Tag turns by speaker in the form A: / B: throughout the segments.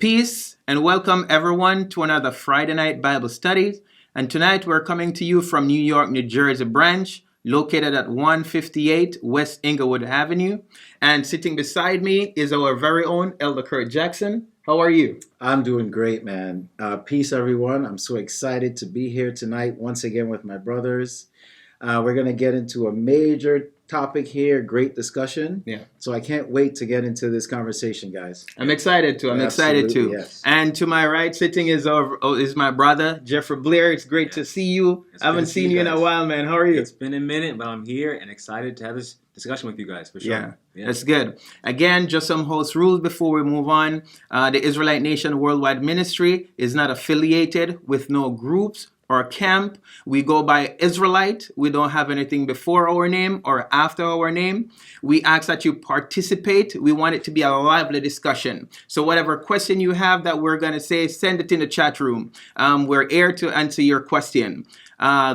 A: Peace and welcome everyone to another Friday night Bible study. And tonight we're coming to you from New York, New Jersey branch, located at 158 West Inglewood Avenue. And sitting beside me is our very own Elder Kurt Jackson. How are you?
B: I'm doing great, man. Peace, everyone. I'm so excited to be here tonight once again with my brothers. We're going to get into a major topic here, great discussion.
A: Yeah.
B: So I can't wait to get into this conversation, guys.
A: I'm excited too.
B: Absolutely, yes.
A: And to my right sitting is my brother, Jeffrey Blair. It's great to see you. I haven't seen you in a while, man. How are you?
C: It's been a minute, but I'm here and excited to have this discussion with you guys, for sure.
A: Yeah, that's good. Again, just some host rules before we move on. The Israelite Nation Worldwide Ministry is not affiliated with no groups or camp. We go by Israelite. We don't have anything before our name or after our name. We ask that you participate. We want it to be a lively discussion. So whatever question you have that we're going to say, send it in the chat room. We're here to answer your question.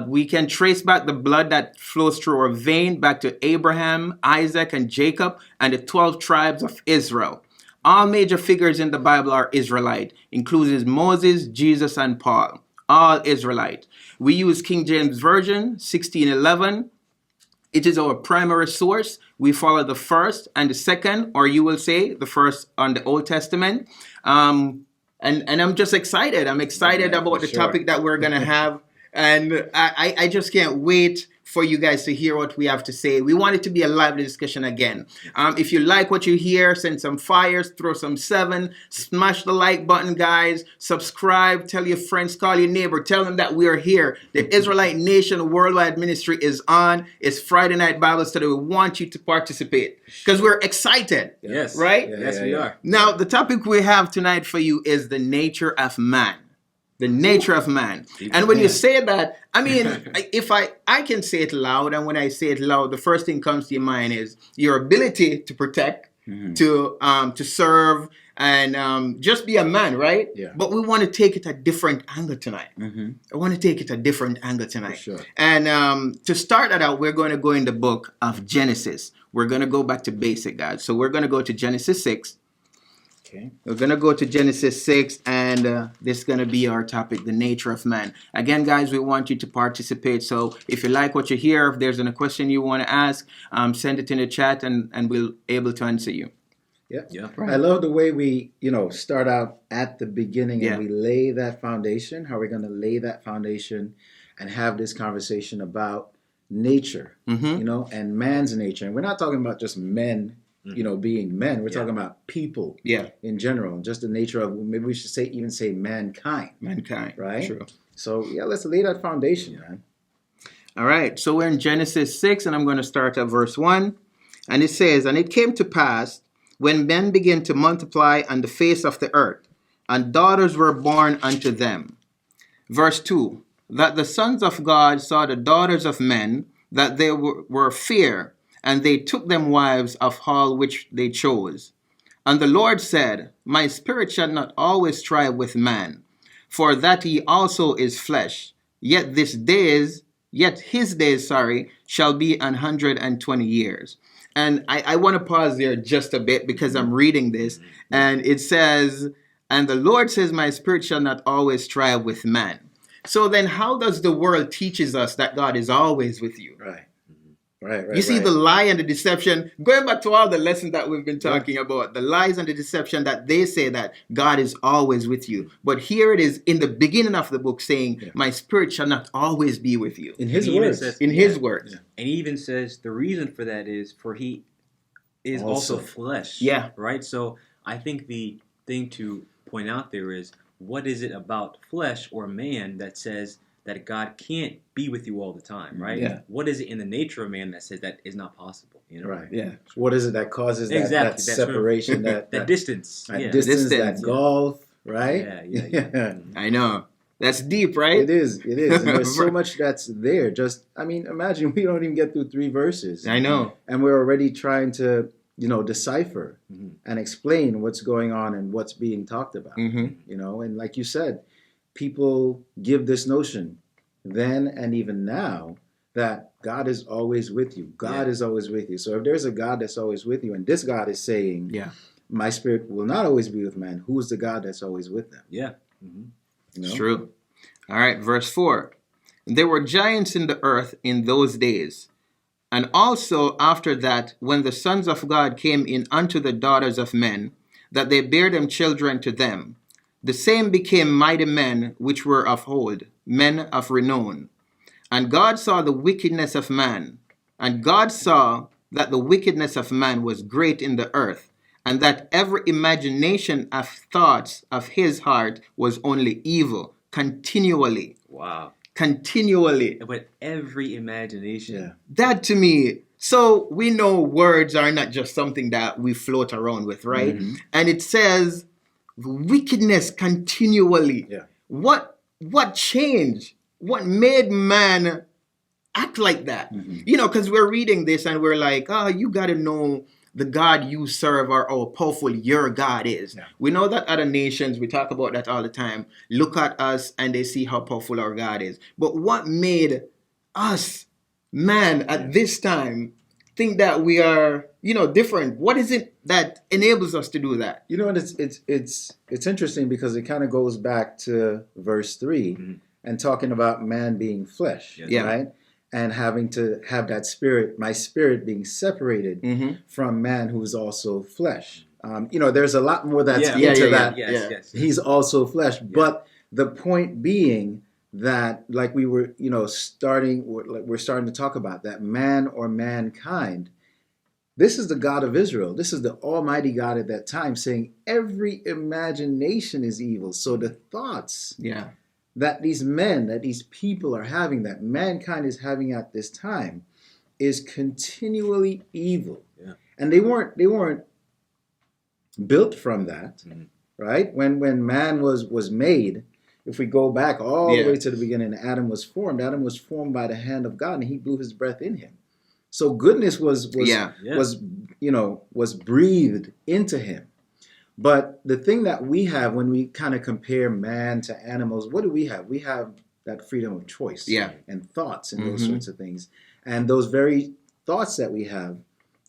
A: We can trace back the blood that flows through our vein back to Abraham, Isaac, and Jacob, and the 12 tribes of Israel. All major figures in the Bible are Israelite, including Moses, Jesus, and Paul. All Israelite. We use King James Version, 1611. It is our primary source. We follow the first and the second, or you will say the first on the Old Testament. And I'm just excited. I'm excited about the topic that we're going to have. And I just can't wait for you guys to hear what we have to say. We want it to be a lively discussion again. If you like what you hear, send some fires, throw some 7, smash the like button, guys. Subscribe, tell your friends, call your neighbor, tell them that we are here. The Israelite Nation Worldwide Ministry is on. It's Friday Night Bible Study. We want you to participate because we're excited.
C: Yes.
A: Right?
C: Yes, we are.
A: Now, the topic we have tonight for you is the nature of man. The nature of man. And when you say that, I mean, if I can say it loud, and when I say it loud, the first thing comes to your mind is your ability to protect, to serve, and just be a man, right?
B: Yeah.
A: But we want to take it a different angle tonight. I want to take it a different angle tonight.
B: For sure.
A: And to start that out, we're going to go in the book of Genesis. We're going to go back to basic, guys. So we're going to go to Genesis 6.
B: Okay.
A: We're going to go to Genesis 6, and this is going to be our topic, the nature of man. Again, guys, we want you to participate. So if you like what you hear, if there's a question you want to ask, send it in the chat, and we'll able to answer you.
B: Yeah.
A: Right.
B: I love the way we, start out at the beginning and
A: Yeah.
B: we lay that foundation, how we're going to lay that foundation and have this conversation about nature, and man's nature. And we're not talking about just men, being men. We're talking about people in general, just the nature of, maybe we should even say mankind.
A: Mankind.
B: Right?
A: True.
B: So, let's lay that foundation, man.
A: All right. So we're in Genesis 6, and I'm going to start at verse 1. And it says, "And it came to pass, when men began to multiply on the face of the earth, and daughters were born unto them." Verse 2, "That the sons of God saw the daughters of men, that they were fair, and they took them wives of all which they chose. And the Lord said, My spirit shall not always strive with man, for that he also is flesh. Yet his days, shall be 120 years. And I want to pause there just a bit because I'm reading this, and it says, "And the Lord says, My spirit shall not always strive with man." So then how does the world teaches us that God is always with you?
B: Right.
A: You see the lie and the deception, going back to all the lessons that we've been talking about, the lies and the deception that they say that God is always with you. But here it is in the beginning of the book saying, My spirit shall not always be with you.
B: In his words.
A: His words.
C: Yeah. And he even says the reason for that is for he is also flesh.
A: Yeah.
C: Right? So I think the thing to point out there is, what is it about flesh or man that says that God can't be with you all the time, right?
A: Yeah.
C: What is it in the nature of man that says that is not possible?
B: Right.
A: Yeah.
B: What is it that causes that separation, that
C: distance?
B: That distance, that gulf, right?
C: Yeah.
A: I know. That's deep, right?
B: It is. And there's so much that's there. Imagine we don't even get through 3 verses.
A: I know.
B: And we're already trying to, decipher and explain what's going on and what's being talked about. And like you said, people give this notion then and even now that God is always with you. God is always with you. So if there's a God that's always with you, and this God is saying, my spirit will not always be with man. Who is the God that's always with them?
C: Yeah. Mm-hmm.
B: You know?
A: It's true. All right, verse 4. There were giants in the earth in those days, and also after that, when the sons of God came in unto the daughters of men, that they bare them children to them. The same became mighty men which were of old, men of renown. And God saw the wickedness of man, and God saw that the wickedness of man was great in the earth, and that every imagination of thoughts of his heart was only evil, continually.
C: Wow.
A: Continually.
C: But every imagination.
B: Yeah.
A: That to me, so we know words are not just something that we float around with, right?
B: Mhm.
A: And it says wickedness continually.
B: Yeah.
A: What changed? What made man act like that?
B: Mhm.
A: You know, because we're reading this and we're like, oh, you got to know the God you serve or how powerful your God is.
B: Yeah.
A: We know that other nations, we talk about that all the time, look at us and they see how powerful our God is. But what made us, man, at this time, think that we are, different? What is it that enables us to do that?
B: You know what? It's interesting because it kind of goes back to verse 3
C: Mhm.
B: and talking about man being flesh,
C: Yes.
A: Yeah.
B: right? And having to have that spirit, my spirit being separated
A: Mm-hmm.
B: from man who is also flesh. There's a lot more that's
C: Yeah.
B: into that.
C: Yes, yes.
B: He's also flesh. But the point being that, like we were, we're starting to talk about that man or mankind. This is the God of Israel. This is the Almighty God at that time saying every imagination is evil. So the thoughts
A: Yeah.
B: that these men, that these people are having, that mankind is having at this time, is continually evil.
C: Yeah.
B: And they weren't built from that,
C: Mhm.
B: right? When man was made, if we go back all the way to the beginning, Adam was formed by the hand of God, and he blew his breath in him. So goodness was breathed into him. But the thing that we have when we kind of compare man to animals, what do we have? We have that freedom of choice and thoughts and those sorts of things. And those very thoughts that we have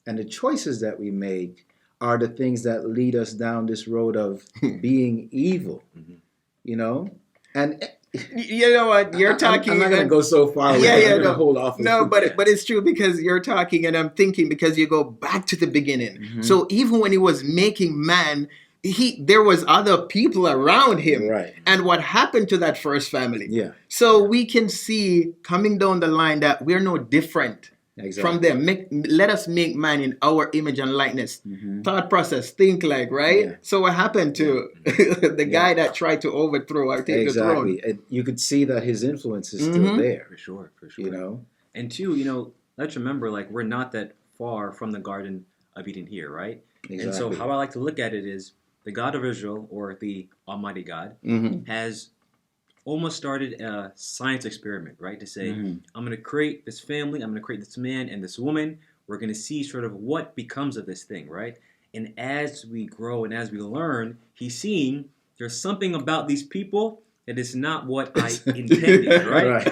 B: and the choices that we make are the things that lead us down this road of being evil, And
A: you know what? You're talking.
B: I'm not going to go so far. I'm going to hold off.
A: No, but it's true because you're talking and I'm thinking because you go back to the beginning.
B: Mhm.
A: So even when he was making man, there was other people around him.
B: Right.
A: And what happened to that first family?
B: Yeah.
A: So we can see coming down the line that we're no different from them. Let us make man in our image and likeness.
B: Mhm.
A: Thought process, think like, right?
B: Yeah.
A: So what happened to the guy that tried to overthrow or take the throne?
B: Exactly. You could see that his influence is still there.
C: For sure. And two, let's remember, like, we're not that far from the Garden of Eden here, right?
B: Exactly.
C: And so how I like to look at it is the God of Israel, or the Almighty God, has almost started a science experiment, right? To say, I'm going to create this family, I'm going to create this man and this woman. We're going to see sort of what becomes of this thing, right? And as we grow and as we learn, he's seeing there's something about these people that is not what I intended, right?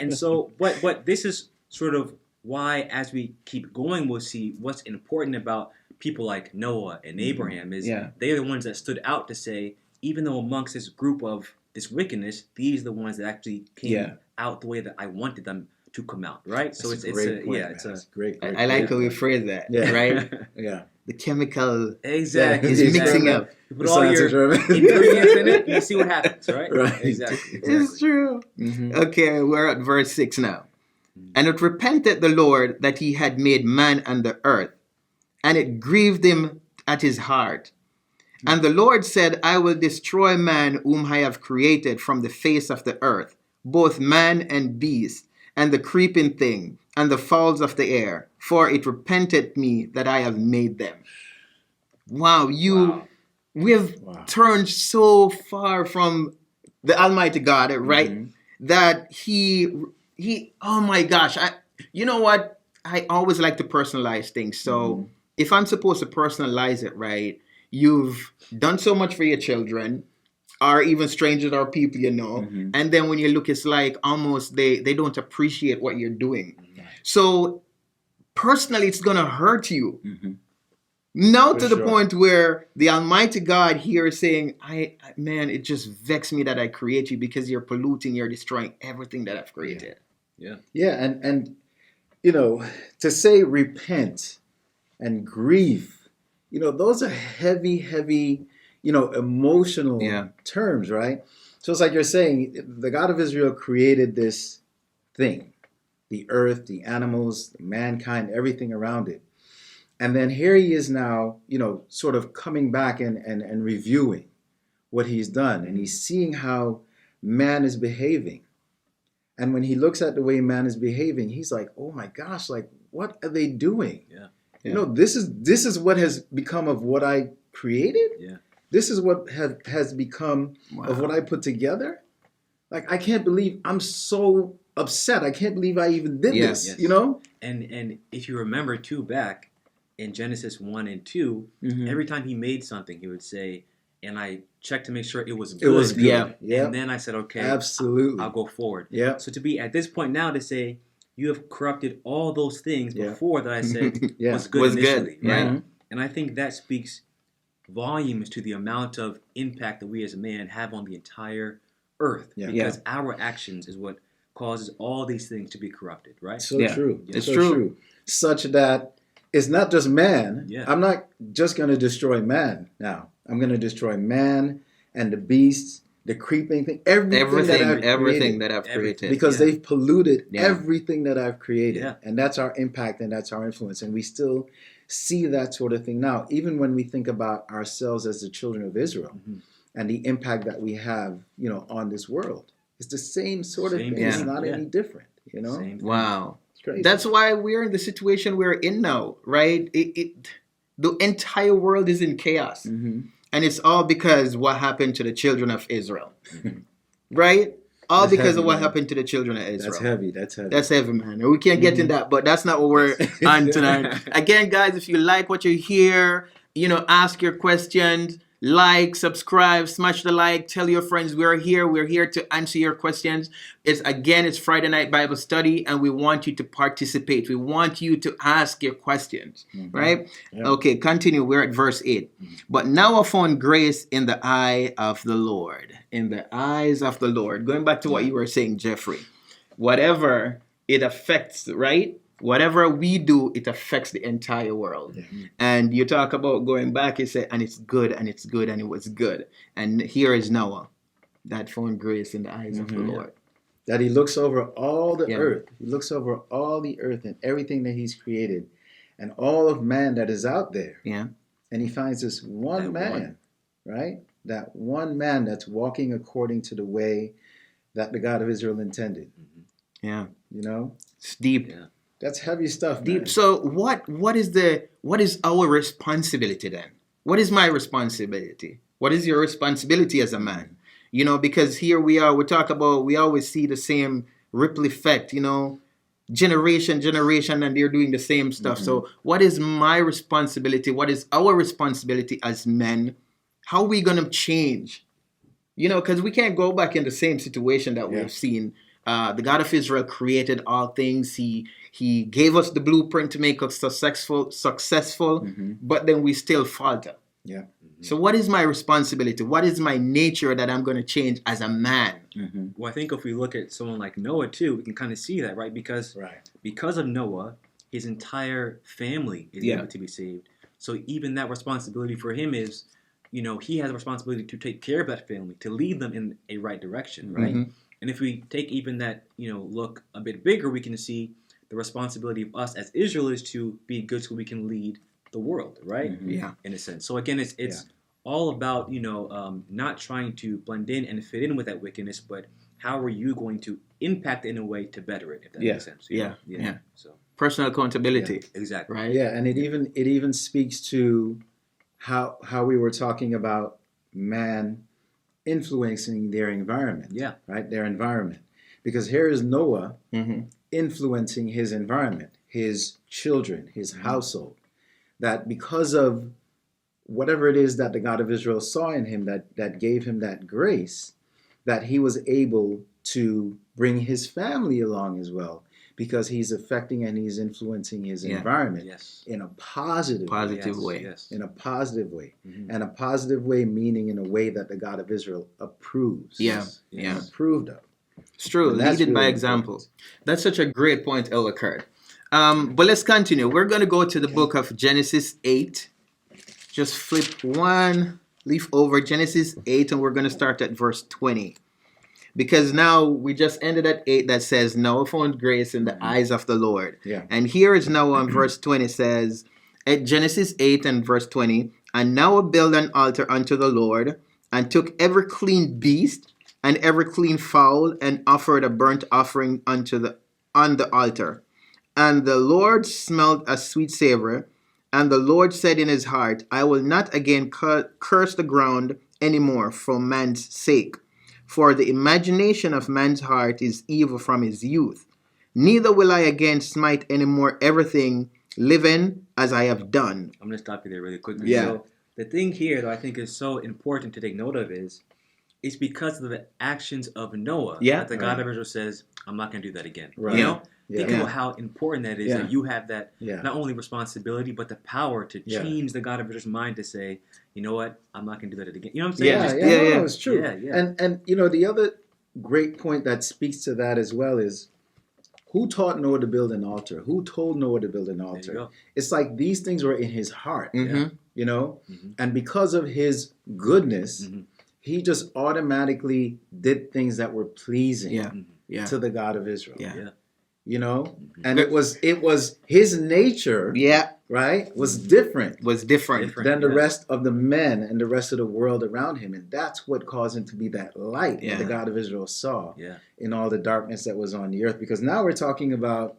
C: And so what this is sort of why, as we keep going, we'll see what's important about people like Noah and Abraham is they're the ones that stood out to say, even though amongst this group of this wickedness, these are the ones that actually came out the way that I wanted them to come out, right? So it's a
B: great.
A: I like how we phrase that, right?
B: Yeah.
A: The chemical
C: exactly
A: is mixing up.
C: You put all your ingredients in it, and you see what happens, right?
B: Right.
C: Exactly.
A: It's true. Okay, we're at verse 6 now. And it repented the Lord that he had made man and the earth, and it grieved him at his heart. And the Lord said, I will destroy man whom I have created from the face of the earth, both man and beast, and the creeping thing, and the fowls of the air, for it repented me that I have made them. Wow, we've turned so far from the Almighty God, right? That he, oh my gosh, you know what? I always like to personalize things. So if I'm supposed to personalize it, right? You've done so much for your children, or even strangers or people you know, and then when you look, it's like almost they don't appreciate what you're doing. So personally, it's gonna hurt you Now
B: For
A: to the
B: sure.
A: point where the Almighty God here is saying, man, it just vexed me that I create you because you're polluting, you're destroying everything that I've created.
C: Yeah.
B: Yeah, and to say repent and grief, those are heavy, heavy, emotional
A: Yeah.
B: terms, right? So it's like you're saying the God of Israel created this thing, the earth, the animals, mankind, everything around it. And then here he is now, sort of coming back and reviewing what he's done. And he's seeing how man is behaving. And when he looks at the way man is behaving, he's like, oh my gosh, like, what are they doing?
C: Yeah.
B: This is what has become of what I created.
C: Yeah.
B: This is what has become of what I put together. Like, I can't believe I'm so upset. I can't believe I even did this,
C: Yes. And if you remember too, back in Genesis 1 and 2, every time he made something, he would say, and I checked to make sure it was good.
B: It was good.
C: Yeah. And then I said, okay,
B: absolutely,
C: I'll go forward.
B: Yeah.
C: So to be at this point now to say, you have corrupted all those things before that I said was good initially.
A: Good.
C: Right?
A: Yeah.
C: And I think that speaks volumes to the amount of impact that we as a man have on the entire earth.
B: Yeah.
C: Because our actions is what causes all these things to be corrupted, right?
B: So true.
A: It's
B: so
A: true.
B: Such that it's not just man.
C: Yeah.
B: I'm not just going to destroy man now. I'm going to destroy man and the beasts, the creeping thing, everything
A: that I've created.
B: because they've polluted everything that I've created.
C: Yeah.
B: And that's our impact and that's our influence. And we still see that sort of thing now, even when we think about ourselves as the children of Israel and the impact that we have, on this world. It's the same sort of thing. It's not any different,
C: Same thing.
A: Wow.
B: It's crazy.
A: That's why we're in the situation we're in now, right? The entire world is in chaos. And it's all because what happened to the children of Israel. Right? All
B: That's
A: because
B: heavy,
A: of what
B: man.
A: happened to the children of Israel.
B: That's heavy.
A: That's heavy, man. We can't get in that, but that's not what we're on tonight. Again, guys, if you like what you hear, ask your questions, like, subscribe, smash the like, tell your friends we're here. We're here to answer your questions. It's Friday night Bible study, and we want you to participate. We want you to ask your questions, right?
B: Yeah.
A: Okay, continue. We're at verse 8. But now I found grace in the eye of the Lord. In the eyes of the Lord. Going back to what you were saying, Jeffrey. Whatever it affects, right? Whatever we do, it affects the entire world. And you talk about going back, you say, and it's good, and it's good, and it was good. And here is Noah, that found grace in the eyes of the Lord.
B: That he looks over all the earth. He looks over all the earth and everything that he's created and all of man that is out there.
A: Yeah.
B: And he finds this one man, right? That one man that's walking according to the way that the God of Israel intended.
A: Yeah.
B: It's
A: deep.
C: Yeah.
B: That's heavy stuff,
A: Deep.
B: man.
A: So what is our responsibility then? What is my responsibility? What is your responsibility as a man? Because here we always see the same ripple effect, generation, and they're doing the same stuff. So what is my responsibility? What is our responsibility as men? How are we going to change? Because we can't go back in the same situation that we've seen. The God of Israel created all things. He gave us the blueprint to make us successful, but then we still falter.
B: Yeah.
A: So what is my responsibility? What is my nature that I'm going to change as a man?
C: Well, I think if we look at someone like Noah too, we can kind of see that, right? Because of Noah, his entire family is able to be saved. So even that responsibility for him is, he has a responsibility to take care of that family, to lead them in a right direction, right? And if we take even that, look a bit bigger, we can see the responsibility of us as Israelites to be good so we can lead the world, right?
A: Yeah.
C: In a sense. So again, it's all about, not trying to blend in and fit in with that wickedness, but how are you going to impact it in a way to better it, if that makes sense?
A: Yeah.
C: So
A: Personal accountability.
C: exactly.
A: Right?
B: Yeah, and it even speaks to how we were talking about man influencing their environment.
C: Yeah.
B: Right? Their environment. Because here is Noah influencing his environment, his children, his household. That because of whatever it is that the God of Israel saw in him that gave him that grace, that he was able to bring his family along as well. because he's affecting and he's influencing his
A: Yeah.
B: environment
C: Yes.
B: in a positive
A: Positive
C: Yes,
A: way.
C: Yes.
B: in a positive way.
C: Mhm.
B: And a positive way meaning in a way that the God of Israel approves.
A: Yeah.
C: Yes.
A: Yeah.
B: Approved of.
A: It's true.
B: And that's
A: Leading by
B: really
A: example.
B: important.
A: That's such a great point, Elder Kurt. But let's continue. We're going to go to the book of Genesis 8. Just flip one leaf over, Genesis 8, and we're going to start at verse 20. Because now we just ended at 8 that says, Noah found grace in the eyes of the Lord.
B: Yeah.
A: And here is Noah on verse 20 says, at Genesis 8 and verse 20, and Noah built an altar unto the Lord, and took every clean beast and every clean fowl, and offered a burnt offering on the altar. And the Lord smelled a sweet savor. And the Lord said in his heart, I will not again curse the ground any more for man's sake. For the imagination of man's heart is evil from his youth. Neither will I again smite any more everything living as I have done.
C: I'm going to stop you there really quickly.
A: Yeah.
C: So the thing here that I think is so important to take note of is, it's because of the actions of Noah that the God of Israel says, I'm not going to do that again.
B: Right.
C: You know?
B: Yeah.
C: Think about how important that is,
B: Yeah.
C: that you have that
B: Yeah.
C: not only responsibility, but the power to
B: Yeah.
C: change the God of Israel's mind to say, you know what, I'm not going to do that again. You know what I'm saying?
B: Yeah,
C: Just-
B: yeah, no, it's true.
C: Yeah, yeah.
B: And you know, the other great point that speaks to that as well is, who taught Noah to build an altar? Who told Noah to build an
C: There you
B: altar?
C: go.
B: It's like these things were in his heart,
A: Mm-hmm.
B: you know?
C: Mhm.
B: And because of his goodness,
C: Mhm.
B: he just automatically did things that were pleasing
A: Yeah. Yeah.
B: to the God of Israel.
A: Yeah.
C: Yeah.
B: You know?
C: Mhm.
B: And it was his nature,
A: Yeah.
B: right? Was different
A: Was different.
B: than the
C: Yeah.
B: rest of the men and the rest of the world around him. And that's what caused him to be that light that the
A: Yeah.
B: God of Israel saw
C: Yeah.
B: in all the darkness that was on the earth. Because now we're talking about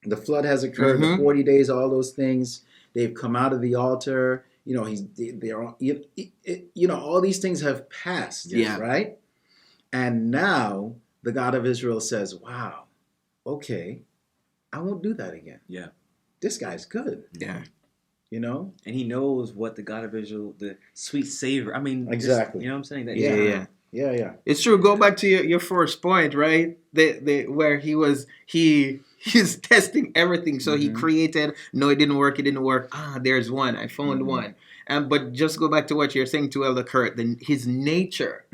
B: the flood has occurred,
A: Mhm.
B: the 40 days, all those things. They've come out of the altar. You know, all these things have passed,
A: Yeah.
B: right? And now the God of Israel says, wow, okay, I won't do that again.
C: Yeah.
B: This guy's good,
A: Yeah.
B: you know?
C: And he knows what the God of Israel, the sweet savor. I mean,
B: Exactly.
C: you know what I'm saying? That,
A: Yeah.
B: Yeah.
A: It's true. Go back to your first point, right? Where he's testing everything. So he
B: Mhm.
A: created. No, it didn't work. It didn't work. There's one. I found
B: Mhm.
A: one. But just go back to what you're saying to Elder Kurt. His nature,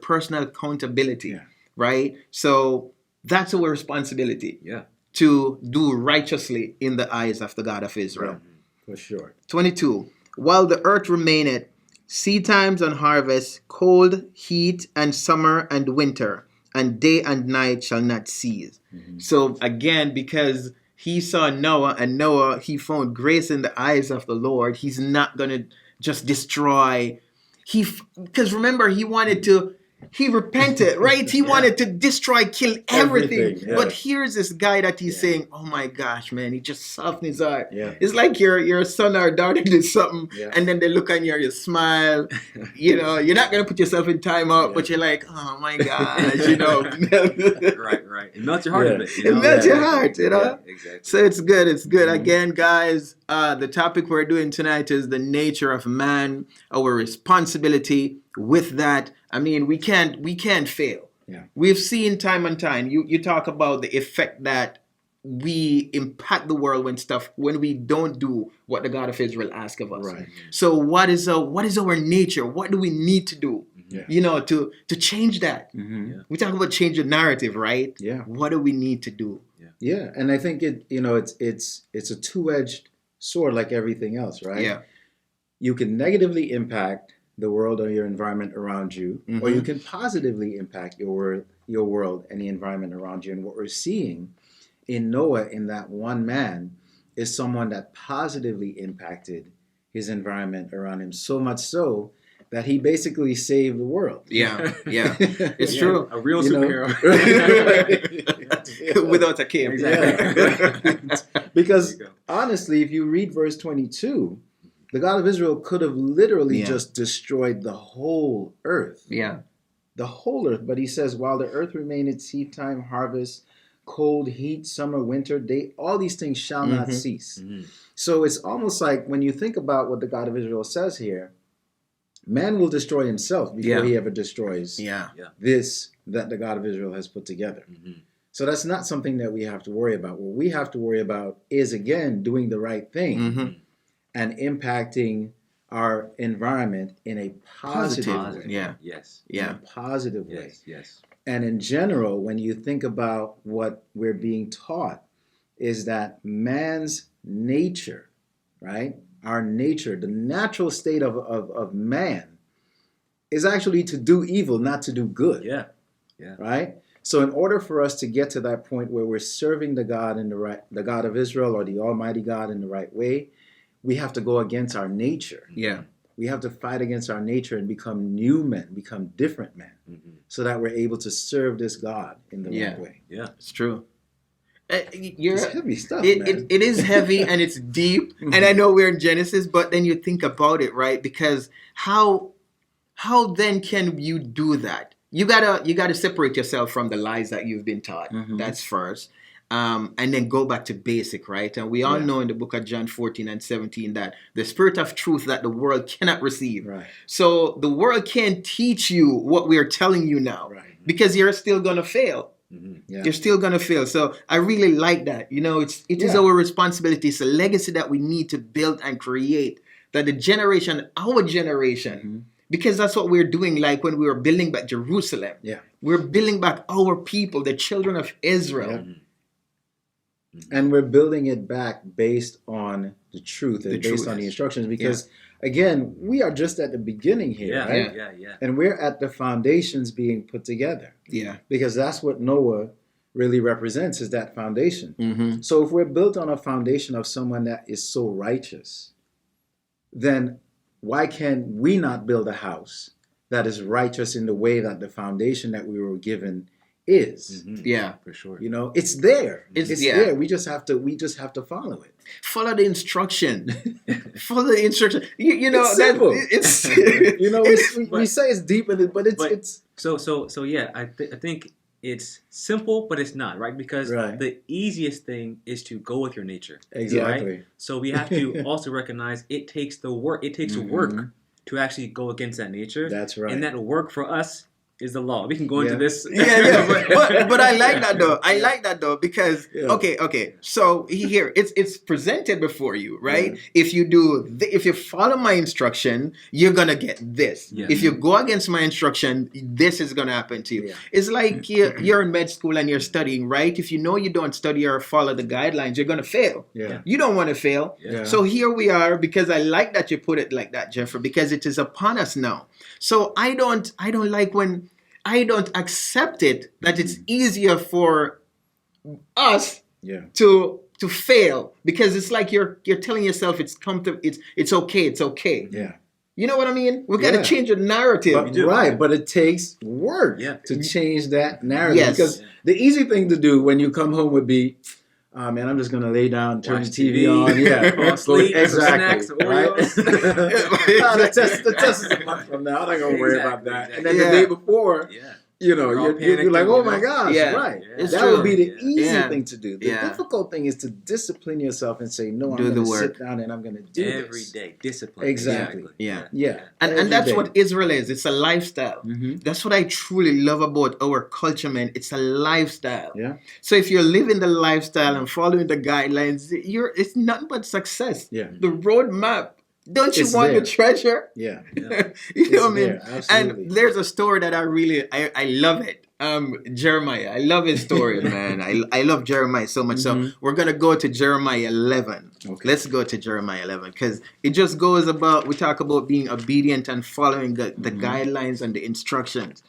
A: personal accountability,
B: Yeah.
A: right? So that's our responsibility
C: Yeah.
A: to do righteously in the eyes of the God of Israel.
B: For sure.
A: 22. While the earth remaineth, seed times and harvest, cold, heat, and summer and winter, and day and night shall not cease.
B: Mhm.
A: So again, because he saw Noah, and Noah, he found grace in the eyes of the Lord, he's not going to just destroy. Because remember, he repented, right? He wanted to destroy, kill everything.
B: Yeah.
A: But here's this guy that he's
C: Yeah.
A: saying, oh my gosh, man, he just softened his heart.
B: Yeah.
A: It's like your son or daughter did something,
B: Yeah.
A: and then they look on you smile. You know, you're not going to put yourself in timeout,
B: Yeah.
A: but you're like, oh my gosh, you know.
C: Right. It melts your heart a bit.
A: It melts your heart, you know.
C: Yeah, exactly.
A: So it's good.
B: Mhm.
A: Again, guys, the topic we're doing tonight is the nature of man, our responsibility with that. I mean, we can't fail.
B: Yeah.
A: We've seen time and time. You talk about the effect that we impact the world when we don't do what the God of Israel asks of us.
B: Right.
A: So what is our nature? What do we need to do?
B: Yeah.
A: You know, to change that.
B: Mm-hmm.
C: Yeah.
A: We talk about change the narrative, right?
B: Yeah.
A: What do we need to do?
B: Yeah. And I think it's a two-edged sword like everything else, right?
A: Yeah.
B: You can negatively impact the world or your environment around you, or you can positively impact your world and the environment around you. And what we're seeing in Noah, in that one man, is someone that positively impacted his environment around him, so much so that he basically saved the world.
A: Yeah. It's
C: Yeah,
A: true.
C: A real
B: You know?
C: superhero.
A: Without a cape.
C: Exactly.
B: Because
C: There you go.
B: honestly, if you read verse 22, the God of Israel could have literally
A: Yeah.
B: just destroyed the whole earth.
A: Yeah.
B: The whole earth. But he says, while the earth remaineth, seed time, harvest, cold, heat, summer, winter, day, all these things shall not cease.
C: Mhm.
B: So it's almost like when you think about what the God of Israel says here, man will destroy himself before
A: Yeah.
B: he ever destroys
A: Yeah.
B: this that the God of Israel has put together.
C: Mhm.
B: So that's not something that we have to worry about. What we have to worry about is, again, doing the right thing
A: Mm-hmm.
B: and impacting our environment in a positive way.
A: Yeah.
C: Yes.
B: In a
A: Yeah.
B: positive way.
C: Yes. Yes.
B: And in general, when you think about what we're being taught, is that man's nature, right? Our nature, the natural state of man is actually to do evil, not to do good.
C: Yeah. Yeah.
B: Right? So in order for us to get to that point where we're serving the God of Israel or the Almighty God in the right way, we have to go against our nature.
A: Yeah.
B: We have to fight against our nature and become new men, become different men, so that we're able to serve this God in the right way.
C: Yeah.
A: It's true.
B: It's heavy stuff,
A: it,
B: man.
A: it is heavy and it's deep. And I know we're in Genesis, but then you think about it, right? Because how then can you do that? You gotta separate yourself from the lies that you've been taught. That's first. And then go back to basic, right? And we all know in the book of John 14 and 17 that the spirit of truth that the world cannot receive.
B: Right.
A: So the world can't teach you what we're telling you now,
B: Right.
A: because you're still gonna fail.
B: Yeah.
A: You're still gonna fail. So I really like that. You know, it is our responsibility. It's a legacy that we need to build and create. That our generation, because that's what we're doing. Like when we were building back Jerusalem, we're building back our people, the children of Israel.
B: And we're building it back based on the truth and based on the instructions, because again, we are just at the beginning here, right?
C: Yeah.
B: And we're at the foundations being put together.
A: Yeah.
B: Because that's what Noah really represents, is that foundation.
A: Mm-hmm.
B: So if we're built on a foundation of someone that is so righteous, then why can we not build a house that is righteous in the way that the foundation that we were given is?
A: Yeah,
C: for sure.
B: You know, it's there.
A: It's
B: there. We just have to follow it.
A: Follow the instruction. Follow the instruction. You know,
B: It's simple.
A: It's
B: You know, we say it's deep, but it's
C: So yeah, I think it's simple, but it's not, right? Because the easiest thing is to go with your nature.
B: Exactly.
C: Right? So we have to also recognize it takes the work. It takes work to actually go against that nature.
B: That's right.
C: And that work for us is the law. We can go into this.
A: But I like that though. I like that though because okay. So here it's presented before you, right? If you follow my instruction, you're gonna get this.
C: Yeah.
A: If you go against my instruction, this is gonna happen to you.
B: Yeah.
A: It's like you're in med school and you're studying, right? If you know you don't study or follow the guidelines, you're gonna fail.
B: Yeah.
A: You don't want to fail.
B: Yeah.
A: So here we are, because I like that you put it like that, Jeffrey, because it is upon us now. So I don't like when I don't accept it that it's easier for us to fail, because it's like you're telling yourself it's comfortable, it's okay.
B: Yeah.
A: You know what I mean? We got to change the narrative.
B: But it takes work to change that narrative.
A: Yes.
B: Because the easy thing to do when you come home would be, oh man, I'm just gonna lay down, turn the TV on,
C: fall asleep,
B: exactly.
C: some snacks,
B: Right?
C: Oreos.
B: the test is a month from now. I'm not gonna worry about that.
C: Exactly.
B: And then the day before, you're like, oh my gosh,
A: right?
B: Yeah. That would be the easy thing to do. The
A: Yeah.
B: difficult thing is to discipline yourself and say, no, I'm
A: Do the
B: gonna
A: work.
B: sit down and I'm gonna do
C: Every
B: this.
C: day. Discipline.
B: Exactly.
A: Yeah.
B: Every
A: And that's
B: day.
A: what Israel is. It's a lifestyle. That's what I truly love about our culture, man. It's a lifestyle.
B: Yeah.
A: So if you're living the lifestyle and following the guidelines, it's nothing but success.
B: Yeah.
A: The roadmap. Don't you
B: It's
A: want
B: there.
A: the treasure?
B: Yeah.
A: You know
B: It's
A: what I mean?
B: there, absolutely.
A: And there's a story that I love it. Jeremiah. I love his story, man. I love Jeremiah so much. So we're gonna go to Jeremiah 11.
B: Okay.
A: Let's go to Jeremiah 11, because it just goes about, we talk about being obedient and following the guidelines and the instructions.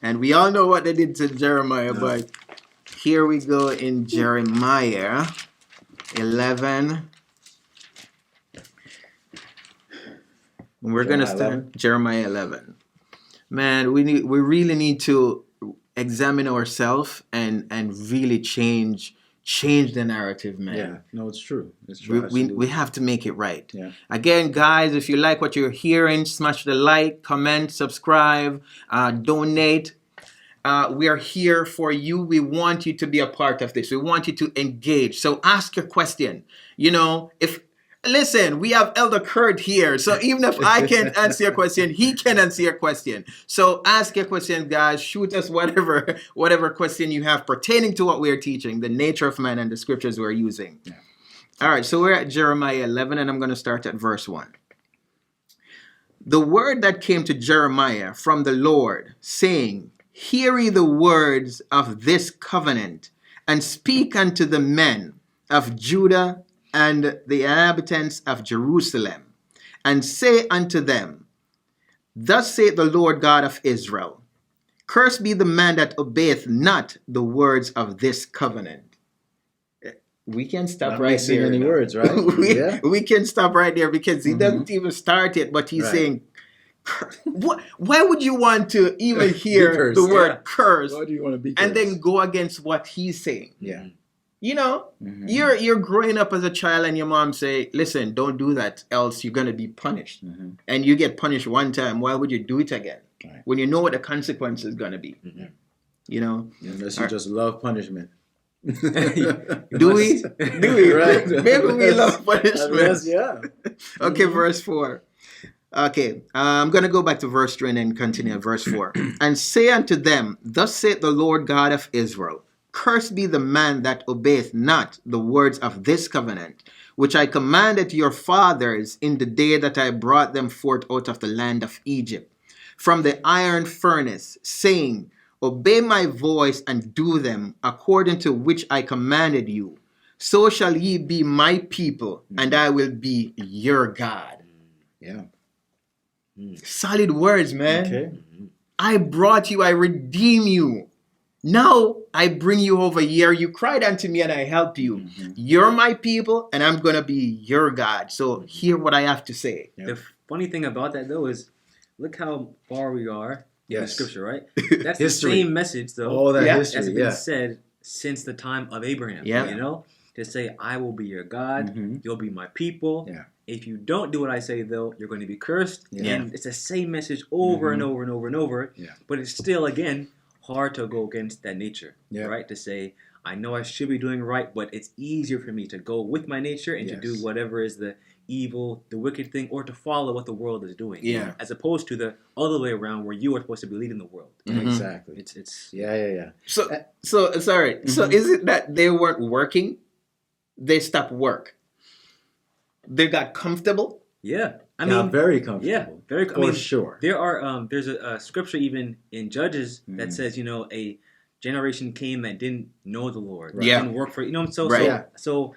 A: And we all know what they did to Jeremiah, but here we go in Jeremiah 11. We're gonna start Jeremiah 11. Man, we really need to examine ourselves and really change the narrative, man.
B: Yeah, no, it's true. It's true.
A: We have to make it right.
B: Yeah.
A: Again, guys, if you like what you're hearing, smash the like, comment, subscribe, donate. We are here for you. We want you to be a part of this. We want you to engage. So ask your question. You know, if Listen, we have Elder Kurt here, so even if I can't answer your question, he can answer your question. So ask your question, guys. Shoot us whatever question you have pertaining to what we are teaching, the nature of man and the scriptures we're using.
B: Yeah.
A: All right, so we're at Jeremiah 11, and I'm going to start at verse 1. The word that came to Jeremiah from the Lord, saying, Hear ye the words of this covenant, and speak unto the men of Judah and the inhabitants of Jerusalem, and say unto them, Thus saith the Lord God of Israel, Cursed be the man that obeyeth not the words of this covenant. We can stop
B: Not
A: right
B: mixing
A: there.
B: any
A: now.
B: words, right?
A: we can stop right there because he doesn't even start it, but he's
B: Right.
A: saying, why would you want to even hear
B: cursed,
A: the word
C: yeah.
A: curse
B: Why do you want to be
A: and then
B: cursed?
A: go against what he's saying?
B: Yeah.
A: You know,
B: Mhm.
A: you're growing up as a child and your mom say, listen, don't do that, else you're going to be punished.
B: Mhm.
A: And you get punished one time, why would you do it again?
B: Right.
A: When you know what the consequence is going to be.
C: Mhm.
A: You know?
B: Unless you just love punishment.
A: Do we? Do we?
B: Right.
A: Maybe we love punishment.
B: Unless, yeah.
A: Okay, verse 4. Okay, I'm going to go back to verse 3 and then continue at verse 4. And say unto them, Thus saith the Lord God of Israel, Cursed be the man that obeyeth not the words of this covenant, which I commanded your fathers in the day that I brought them forth out of the land of Egypt, from the iron furnace, saying, Obey my voice and do them according to which I commanded you. So shall ye be my people, and I will be your God.
B: Yeah.
A: Solid words, man.
B: Okay.
A: I brought you, I redeem you. Now I bring you over here. You cried unto me and I helped you.
B: Mhm.
A: You're my people and I'm going to be your God. So hear what I have to say.
B: Yeah.
C: The funny thing about that, though, is look how far we are in the
B: Yes.
C: scripture, right? That's
B: History.
C: the same message, though,
B: All that
A: Yeah.
C: that's
B: history,
C: been
B: yeah.
C: said since the time of Abraham.
A: Yeah.
C: You know? To say, I will be your God,
B: Mhm.
C: you'll be my people.
B: Yeah.
C: If you don't do what I say, though, you're going to be cursed.
B: Yeah.
C: And it's the same message over and
B: Mhm.
C: over and over and over.
B: Yeah.
C: But it's still, again, hard to go against that nature,
B: Yeah.
C: right? To say, I know I should be doing right, but it's easier for me to go with my nature and to do
B: Yes.
C: whatever is the evil, the wicked thing, or to follow what the world is doing.
A: Yeah.
C: As opposed to the other way around where you are supposed to be leading the world.
A: Mhm.
B: Exactly.
C: It's
B: Yeah.
A: So sorry. So is it that they weren't working? They stopped work. They got comfortable.
C: yeah. I
B: Yeah,
C: mean,
B: very comfortable.
C: yeah, very. I
B: For
C: mean,
B: sure.
C: there are there's a scripture even in Judges that
B: Mhm.
C: says, a generation came that didn't know the Lord,
B: Right.
A: Yeah.
C: didn't work for so
A: Right.
C: so
B: Yeah.
C: so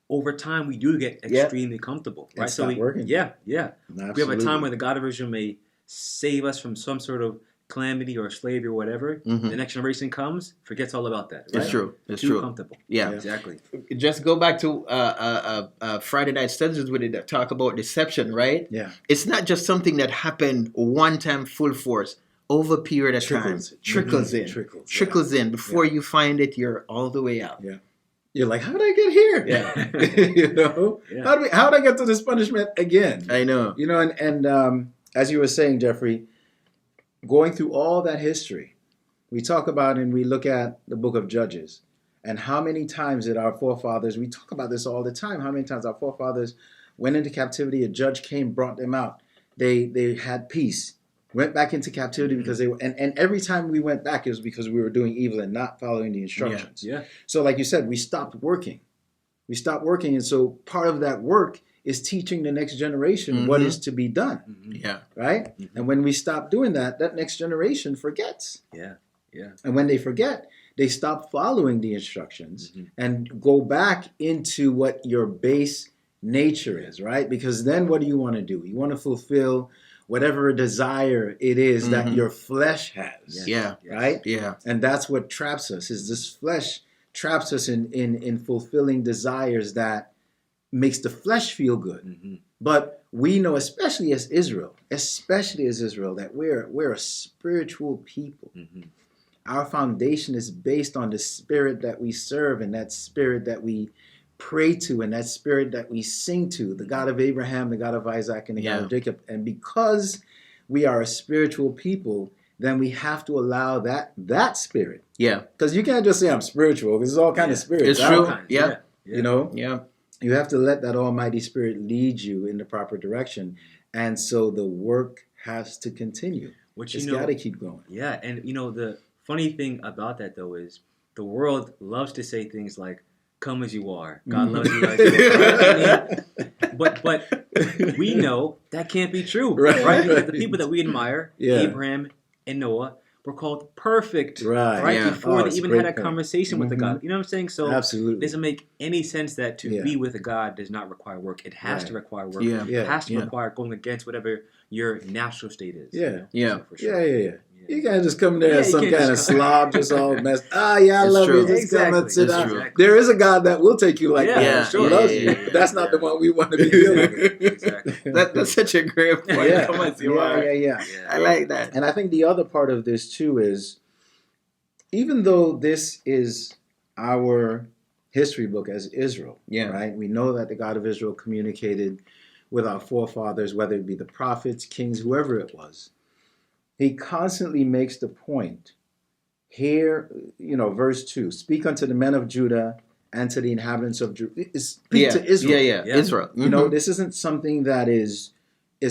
C: over time we do get
A: Yeah.
C: extremely comfortable,
B: And
C: right? So
B: stop working.
C: yeah. We have a time where the God of Israel may save us from some sort of calamity or slavery or whatever.
A: Mhm.
C: The next generation comes, forgets all about that. Right?
A: It's true. It's
C: Too
A: true.
C: comfortable.
A: Yeah.
C: Exactly.
A: Just go back to Friday Night Studies with it that talk about deception, right?
B: Yeah.
A: It's not just something that happened one time full force. Over a period of time. Trickles in.
B: Trickles,
A: In. Before you find it, you're all the way out.
B: Yeah. You're like, how did I get here?
A: Yeah.
B: You know?
C: Yeah.
B: How did I get to this punishment again?
A: I know.
B: You know, and as you were saying, Jeffrey, going through all that history, we talk about and we look at the book of Judges, and how many times did our forefathers, we talk about this all the time, how many times our forefathers went into captivity, a judge came, brought them out. They had peace, went back into captivity because they were, and every time we went back, it was because we were doing evil and not following the instructions.
C: Yeah.
B: So like you said, we stopped working. And so part of that work is teaching the next generation what
A: Mhm.
B: is to be done,
C: Mhm.
A: Yeah.
B: right?
C: Mhm.
B: And when we stop doing that, that next generation forgets.
C: Yeah.
B: And when they forget, they stop following the instructions
C: Mhm.
B: and go back into what your base nature is, right? Because then what do you want to do? You want to fulfill whatever desire it is that
A: Mhm.
B: your flesh has,
A: Yeah.
B: right?
A: Yeah.
B: And that's what traps us, is this flesh traps us in fulfilling desires that makes the flesh feel good.
C: Mhm.
B: But we know, especially as Israel, that we're a spiritual people.
C: Mhm.
B: Our foundation is based on the spirit that we serve and that spirit that we pray to and that spirit that we sing to, the God of Abraham, the God of Isaac, and the God of Jacob. And because we are a spiritual people, then we have to allow that spirit.
A: Yeah.
B: Because you can't just say I'm spiritual. This is all kind of spirits.
A: It's
B: out
A: true.
B: there,
A: Yeah.
B: You know?
A: Yeah.
B: You have to let that Almighty Spirit lead you in the proper direction. And so the work has to continue.
C: Which,
B: It's got to keep going.
C: Yeah, and the funny thing about that though is the world loves to say things like, "Come as you are, God loves you as you are." Right? I mean, but we know that can't be true, right? Because the people that we admire, Abraham and Noah, were called perfect, right?
A: Yeah.
C: Before they even had a conversation with the God. You know what I'm saying? So
B: Absolutely.
C: it doesn't make any sense that to be with a God does not require work. It has to require work. It has to require going against whatever your natural state is.
B: Yeah.
C: For sure.
B: Yeah. You can't just come there as some kind of slob, just all messed. I love you. Just come and sit down.
C: Exactly.
B: There is a God that will take you like that.
C: Sure.
B: He loves you. But that's not the one we want to be dealing with.
C: Exactly.
A: That's such a great point. Come as you are.
B: Yeah.
A: I like that.
B: And I think the other part of this too is, even though this is our history book as Israel, right? We know that the God of Israel communicated with our forefathers, whether it be the prophets, kings, whoever it was. He constantly makes the point here, verse 2, speak unto the men of Judah and to the inhabitants of Jerusalem. Speak to Israel.
A: Israel.
B: This isn't something that is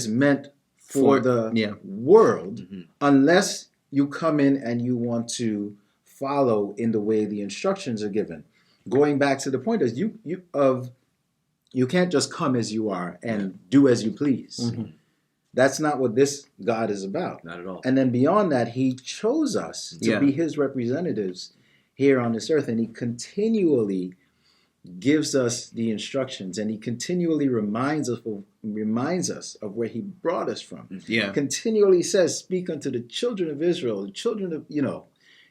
B: meant for the world unless you come in and you want to follow in the way the instructions are given. Going back to the point is you can't just come as you are and do as you please. That's not what this God is about.
C: Not at all.
B: And then beyond that, he chose us to be his representatives here on this earth. And he continually gives us the instructions, and he continually reminds us of where he brought us from. Continually says, speak unto the children of Israel, the children of,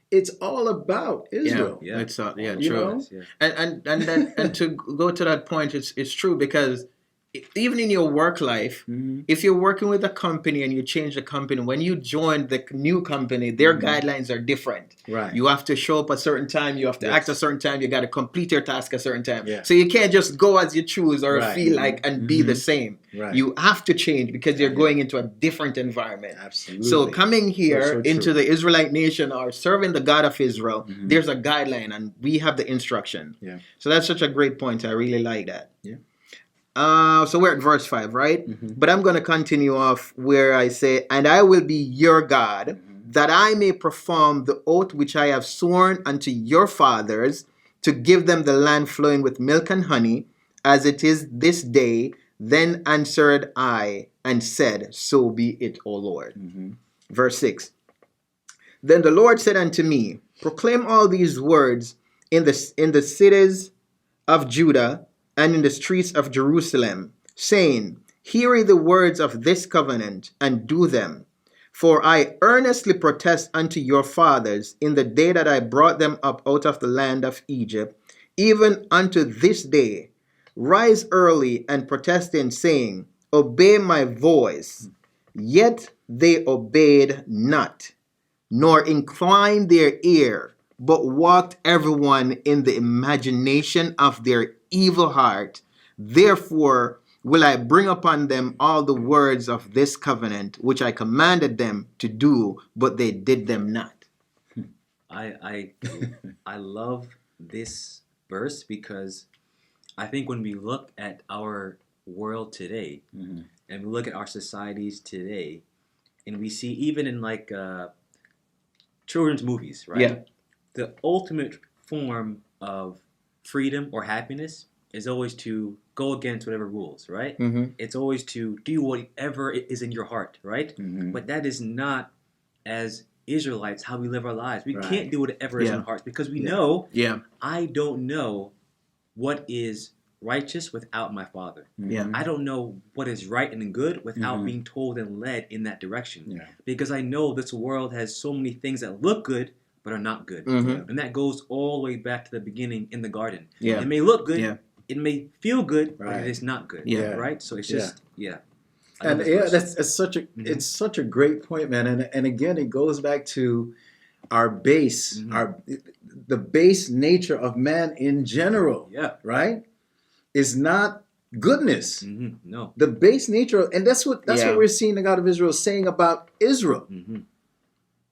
B: it's all about Israel.
A: It's true.
B: know?
A: And to go to that point, it's true, because even in your work life, if you're working with a company and you change the company, when you join the new company, their guidelines are different.
B: Right.
A: You have to show up a certain time. You have to act a certain time. You got to complete your task a certain time.
B: Yeah.
A: So you can't just go as you choose or feel like and be the same.
B: Right.
A: You have to change because you're going into a different environment.
B: Absolutely.
A: So coming here
B: So
A: into the Israelite nation or serving the God of Israel, there's a guideline and we have the instruction.
B: Yeah.
A: So that's such a great point. I really like that.
B: Yeah.
A: So we're at verse 5, right? But I'm going to continue off where I say, and I will be your God, that I may perform the oath which I have sworn unto your fathers, to give them the land flowing with milk and honey, as it is this day. Then answered I and said, so be it, O Lord. Verse 6. Then the Lord said unto me, proclaim all these words in the cities of Judah and in the streets of Jerusalem, saying, hear ye the words of this covenant, and do them. For I earnestly protest unto your fathers in the day that I brought them up out of the land of Egypt, even unto this day, rise early and protesting, saying, obey my voice. Yet they obeyed not, nor inclined their ear, but walked everyone in the imagination of their evil heart. Therefore will I bring upon them all the words of this covenant, which I commanded them to do, but they did them not.
C: I love this verse because I think when we look at our world today and we look at our societies today, and we see even in like children's movies, right?
A: Yeah.
C: The ultimate form of freedom or happiness is always to go against whatever rules, right? It's always to do whatever is in your heart, right? But that is not, as Israelites, how we live our lives. We can't do whatever is in our hearts because we know I don't know what is righteous without my Father. I don't know what is right and good without being told and led in that direction. Because I know this world has so many things that look good but are not good. And that goes all the way back to the beginning in the garden. It may look good, it may feel good, but it is not good. Right? So it's just
B: And that's such a it's such a great point, man. And again, it goes back to our base, the base nature of man in general. Right? Is not goodness.
C: No.
B: The base nature, and that's what we're seeing the God of Israel saying about Israel.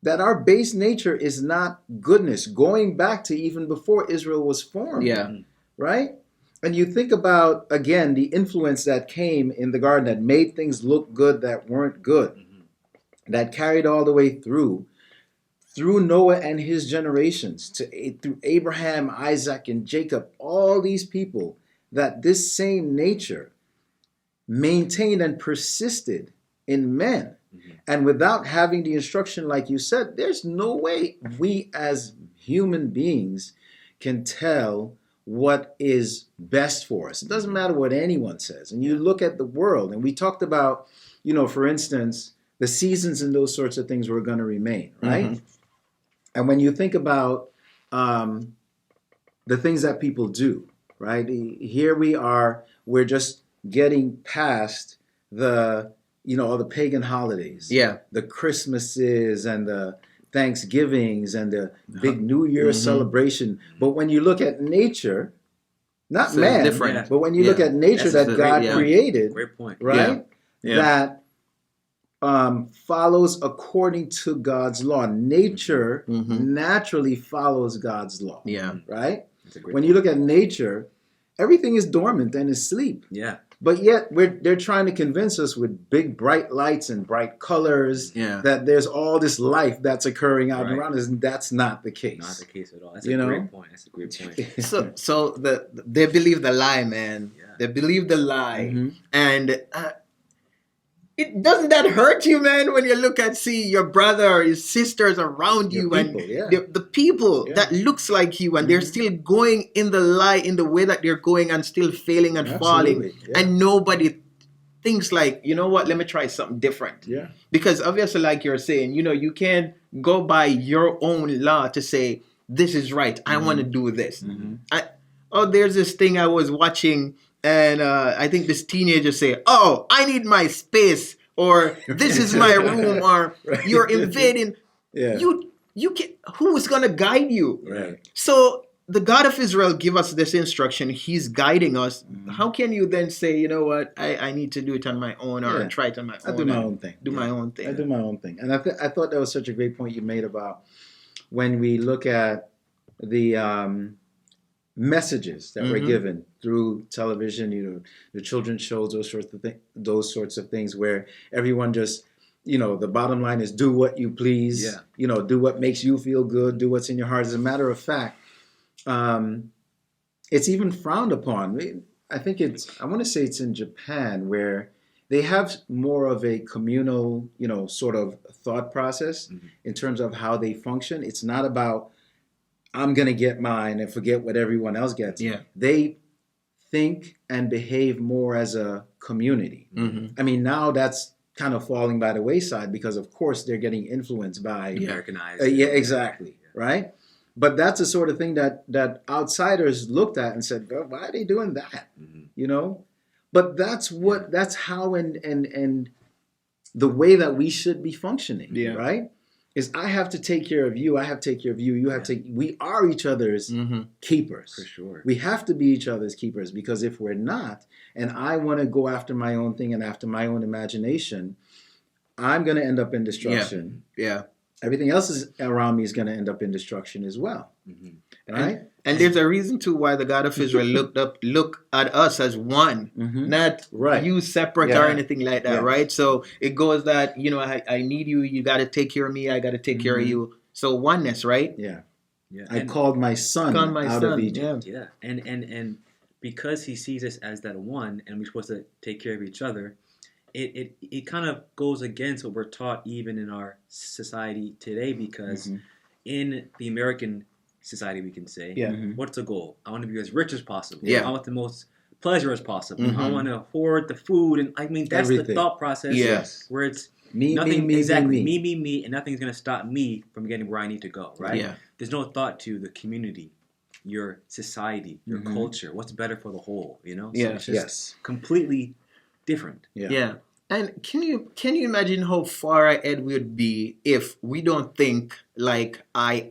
B: That our base nature is not goodness, going back to even before Israel was formed. Right? And you think about, again, the influence that came in the garden that made things look good that weren't good, that carried all the way through Noah and his generations, through Abraham, Isaac, and Jacob, all these people, that this same nature maintained and persisted in men. And without having the instruction, like you said, there's no way we as human beings can tell what is best for us. It doesn't matter what anyone says. And you look at the world, and we talked about, for instance, the seasons and those sorts of things were going to remain, right? And when you think about the things that people do, right? Here we are, we're just getting past the pagan holidays, the Christmases and the Thanksgivings and the big New Year celebration. But when you look at nature, not man, different. But when you look at nature that God created,
C: great point,
B: right? That follows according to God's law. Nature naturally follows God's law. Right? When you look at nature, everything is dormant and asleep. But yet they're trying to convince us with big bright lights and bright colors that there's all this life that's occurring out around us, and that's not the case.
C: Not the case at all. That's a great point. That's a great point.
A: So they believe the lie, man. They believe the lie, and it doesn't that hurt you, man, when you look at your brother or your sisters around you, and the people that looks like you, and they're still going in the lie in the way that they're going, and still failing and falling, and nobody thinks like, you know what, let me try something different. Because obviously, like you're saying, you can't go by your own law to say this is right. I want to do this. There's this thing I was watching. And I think this teenager say, "Oh, I need my space," or "This is my room," or "You're invading." You can. Who is gonna guide you?
B: Right.
A: So the God of Israel give us this instruction. He's guiding us. How can you then say, you know what, I need to do it on my own or try it on my own?
B: I do my own thing.
A: Do my own thing.
B: I do my own thing. And I thought that was such a great point you made about when we look at the messages that were given through television, the children's shows, those sorts of things, where everyone just, the bottom line is do what you please, do what makes you feel good, do what's in your heart. As a matter of fact, it's even frowned upon. I want to say it's in Japan, where they have more of a communal, sort of thought process in terms of how they function. It's not about I'm going to get mine and forget what everyone else gets. They think and behave more as a community. I mean, now that's kind of falling by the wayside because, of course, they're getting influenced by
C: Americanized.
B: Exactly. Right. But that's the sort of thing that outsiders looked at and said, well, why are they doing that? But that's how and the way that we should be functioning. Right. Is I have to take care of you. I have to take care of you. You have to. We are each other's keepers.
C: For sure.
B: We have to be each other's keepers, because if we're not, and I want to go after my own thing and after my own imagination, I'm going to end up in destruction. Everything else around me is going to end up in destruction as well. Right?
A: And there's a reason too why the God of Israel look at us as one, not you separate or anything like that, right? So it goes that, I need you, you got to take care of me, I got to take care of you. So oneness, right?
B: I called my son out of Egypt.
C: And because he sees us as that one, and we're supposed to take care of each other, it kind of goes against what we're taught even in our society today, because in the American society, we can say, what's the goal? I want to be as rich as possible. I want the most pleasure as possible. I want to hoard the food, and I mean that's the thought process. Where it's me, and nothing's going to stop me from getting where I need to go. Right? There's no thought to the community, your society, your culture. What's better for the whole? So it's just completely different.
A: And can you imagine how far ahead we'd be if we don't think like I?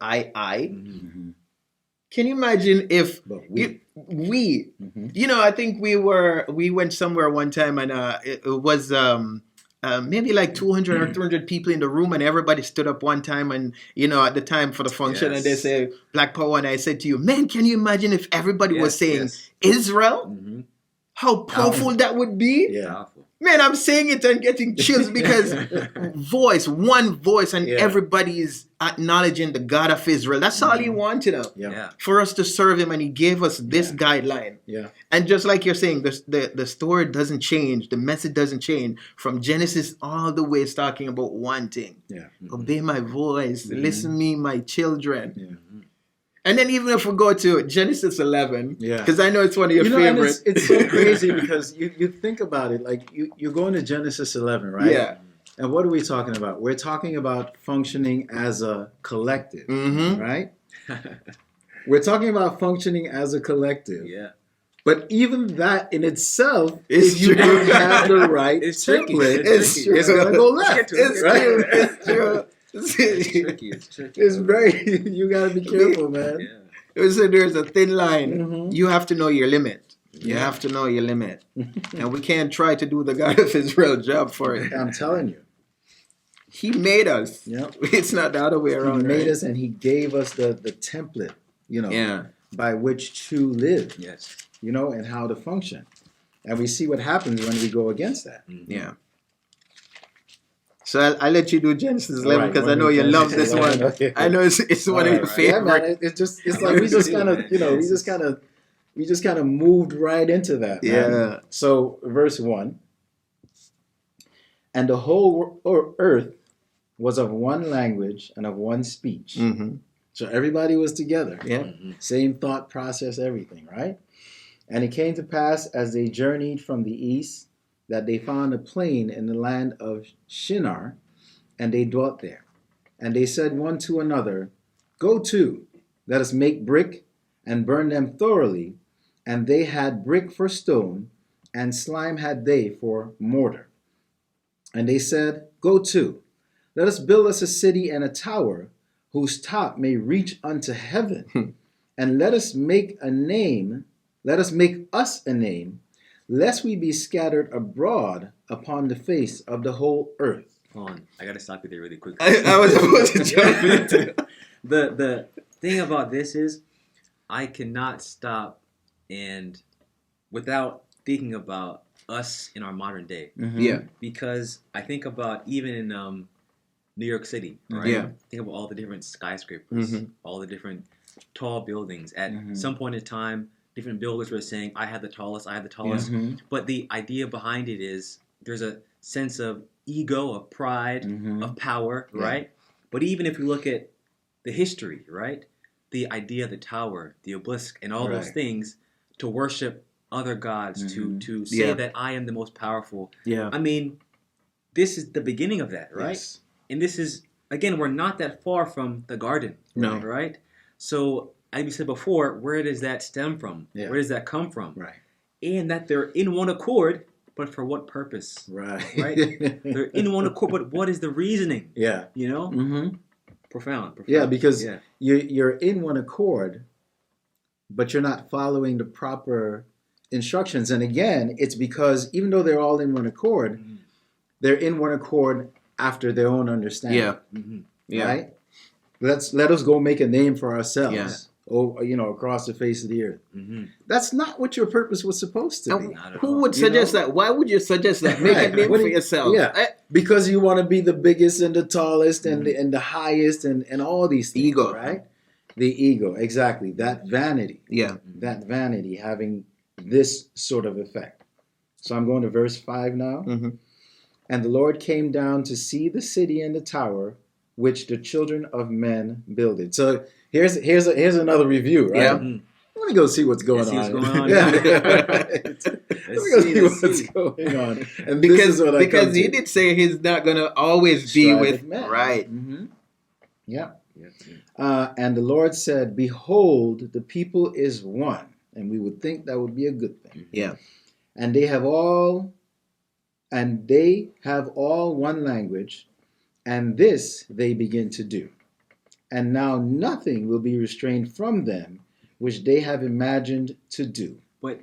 A: Can you imagine if we I think we went somewhere one time, and it was maybe like 200 or 300 people in the room, and everybody stood up one time, and at the time for the function, and they
C: Yes.
A: say Black Power, and I said to you, man, can you imagine if everybody was
C: Yes,
A: saying
C: yes.
A: Israel?
C: Mm-hmm.
A: How powerful that would be?
B: Yeah.
C: Powerful.
A: Man, I'm saying it and getting chills because one voice, and
B: Yeah.
A: everybody is acknowledging the God of Israel. That's all he wanted
B: Yeah.
C: Yeah.
A: for us to serve him, and he gave us this
B: Yeah.
A: guideline.
B: Yeah.
A: And just like you're saying, the story doesn't change, the message doesn't change. From Genesis all the way, it's talking about one thing.
B: Yeah.
A: Obey my voice, listen to me, my children.
B: Yeah.
A: And then even if we go to Genesis 11,
B: Yeah.
A: because I know it's one of your
B: And
A: favorites.
B: it's so crazy because you think about it, like you're going to Genesis 11, right?
A: Yeah.
B: And what are we talking about? We're talking about functioning as a collective,
A: Mm-hmm.
B: right? We're talking about functioning as a collective.
C: Yeah.
B: But even that in itself,
A: It's
B: if you
A: true.
B: don't have the right
C: It's tricky.
B: template,
A: It's true.
B: it's going to go
C: Let's get
B: left.
C: to it.
A: It's
B: right?
A: true. It's true.
C: It's tricky. It's tricky.
B: It's very, you got to be careful, man.
C: Yeah.
A: So there's a thin line.
B: Mhm.
A: You have to know your limit. You
B: Yeah.
A: have to know your limit. And we can't try to do the God of Israel job for it.
B: I'm telling you.
A: He made us.
B: Yep.
A: It's not the other way
B: He
A: around.
B: made
A: right?
B: us and he gave us the template,
A: Yeah.
B: by which to live,
C: Yes.
B: and how to function. And we see what happens when we go against that.
A: Yeah. So I'll let you do Genesis 11
B: Right,
A: because I
B: when
A: know
B: we
A: you
B: Genesis
A: love this
B: 11,
A: one.
B: okay.
A: I know it's one of your
B: Alright. Yeah,
A: favorite.
B: man. It's like we just kind of, we just kind of moved right into that. Man.
A: Yeah.
B: So verse 1, and the whole earth was of one language and of one speech.
A: Mm-hmm.
B: So everybody was together.
A: Yeah.
B: Same thought process, everything, right? And it came to pass as they journeyed from the east that they found a plain in the land of Shinar, and they dwelt there. And they said one to another, go to, let us make brick and burn them thoroughly. And they had brick for stone, and slime had they for mortar. And they said, go to, let us build us a city and a tower, whose top may reach unto heaven. And let us make us a name, lest we be scattered abroad upon the face of the whole earth.
C: Hold on. I got to stop you there really quickly.
A: I was supposed to jump into
C: The thing about this is I cannot stop and without thinking about us in our modern day.
A: Yeah.
C: Because I think about even in New York City, right?
A: Yeah.
C: Think about all the different skyscrapers,
A: Mhm.
C: all the different tall buildings. At some point in time, different builders were saying, I have the tallest. But the idea behind it is there's a sense of ego, of pride, of power,
B: Yeah.
C: right? But even if you look at the history, right? The idea of the tower, the obelisk, and all those
B: Right.
C: things to worship other gods, to say
A: Yeah.
C: that I am the most powerful.
A: Yeah.
C: I mean, this is the beginning of that, right?
B: Yes.
C: And this is, again, we're not that far from the garden,
A: No.
C: right? So, as we said before, where does that stem from?
B: Yeah.
C: Where does that come from?
B: Right.
C: And that they're in one accord, but for what purpose?
B: Right.
C: Right? They're in one accord, but what is the reasoning?
B: Yeah.
C: You know?
B: Mm-hmm.
C: Profound.
B: Yeah, because
C: yeah.
B: you're in one accord, but you're not following the proper instructions. And again, it's because even though they're all in one accord, they're in one accord after their own understanding.
A: Yeah.
C: Mm-hmm.
A: Yeah.
B: Right? Let us go make a name for ourselves.
A: Yeah.
B: Across the face of the earth.
C: Mm-hmm.
B: That's not what your purpose was supposed to be.
C: Not at
A: Who
C: all.
A: would
B: You
A: suggest
B: know?
A: that? Why would you suggest that? Make a
B: Right.
A: name
B: What
A: for
B: do you-
A: yourself.
B: Yeah. Because you want to be the biggest and the tallest and the highest and all these things.
A: Ego.
B: Right? The ego, exactly. That vanity.
A: Yeah.
B: That vanity having this sort of effect. So I'm going to verse 5 now.
A: Mm-hmm.
B: And the Lord came down to see the city and the tower which the children of men builded. So here's another review, right?
A: Yeah.
C: Mhm.
B: Let me go see what's going
C: Let's see
B: on.
C: what's going on.
B: Yeah.
C: Let's
B: Let me go see
C: let's
B: what's
C: see.
B: going on. And this
A: Because
B: is what I come
A: because he
B: to.
A: did say he's not gonna always be
B: Strive
A: with
B: men.
A: right.
B: Mm-hmm. Yeah.
C: Yeah.
B: And the Lord said, behold, the people is one. And we would think that would be a good thing.
A: Yeah.
B: And they have all one language, and this they begin to do. And now nothing will be restrained from them which they have imagined to do.
C: But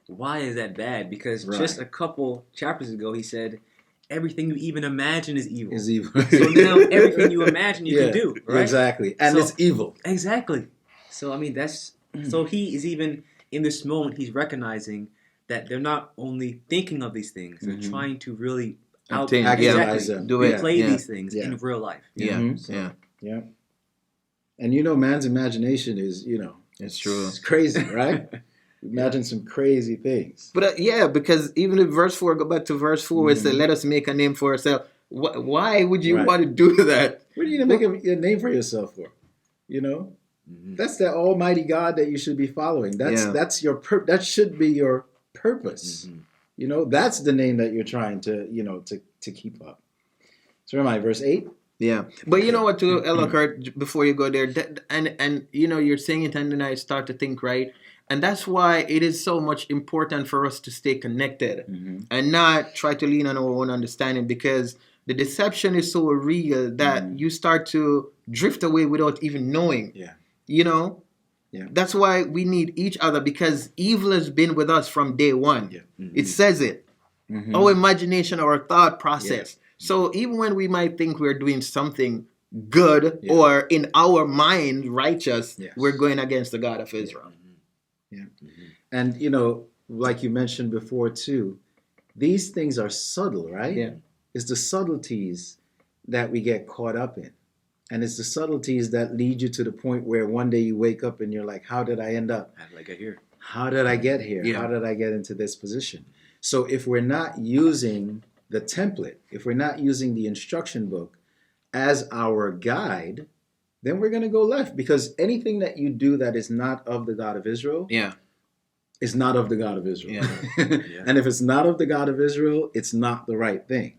C: why is that bad? Because
B: Right.
C: just a couple chapters ago, he said, everything you even imagine is evil.
B: Is evil.
C: So now everything you imagine you can do, right?
B: Exactly. And
C: So-
B: it's evil.
C: Exactly. So I mean, so he is even in this moment. He's recognizing that they're not only thinking of these things; they're trying to really
A: Obtain,
B: Actualize them.
A: do it.
C: play
A: Yeah.
C: these things
B: Yeah.
C: in real life.
A: Yeah,
B: Mhm.
A: yeah,
B: And man's imagination is,
A: it's true.
B: it's crazy, right? Imagine some crazy things.
A: But because even in verse 4, go back to verse 4, where it said, let us make a name for ourselves. Why would you
B: Right.
A: want to do that?
B: What are you going to make a name for yourself for? That's the almighty God that you should be following. That's your that should be your purpose. That's the name that you're trying to, to keep up. So remind verse 8.
A: Yeah, but you know what, too, Elokert, before you go there, and you're saying it, and then I start to think, right? And that's why it is so much important for us to stay connected and not try to lean on our own understanding, because the deception is so real that you start to drift away without even knowing.
B: Yeah.
A: That's why we need each other, because evil has been with us from day one.
B: Yeah.
A: It says it. Our imagination, our thought process.
B: Yeah.
A: So even when we might think we're doing something good or in our mind righteous, we're going against the God of Israel.
B: Yeah. And, like you mentioned before, too, these things are subtle, right?
A: Yeah.
B: It's the subtleties that we get caught up in. And it's the subtleties that lead you to the point where one day you wake up and you're like, how did I end up?
C: How did I get here?
B: How did I get here?
A: Yeah.
B: How did I get into this position? So if we're not using the template, if we're not using the instruction book as our guide, then we're going to go left, because anything that you do that is not of the God of Israel is not of the God of Israel.
A: Yeah.
B: And if it's not of the God of Israel, it's not the right thing.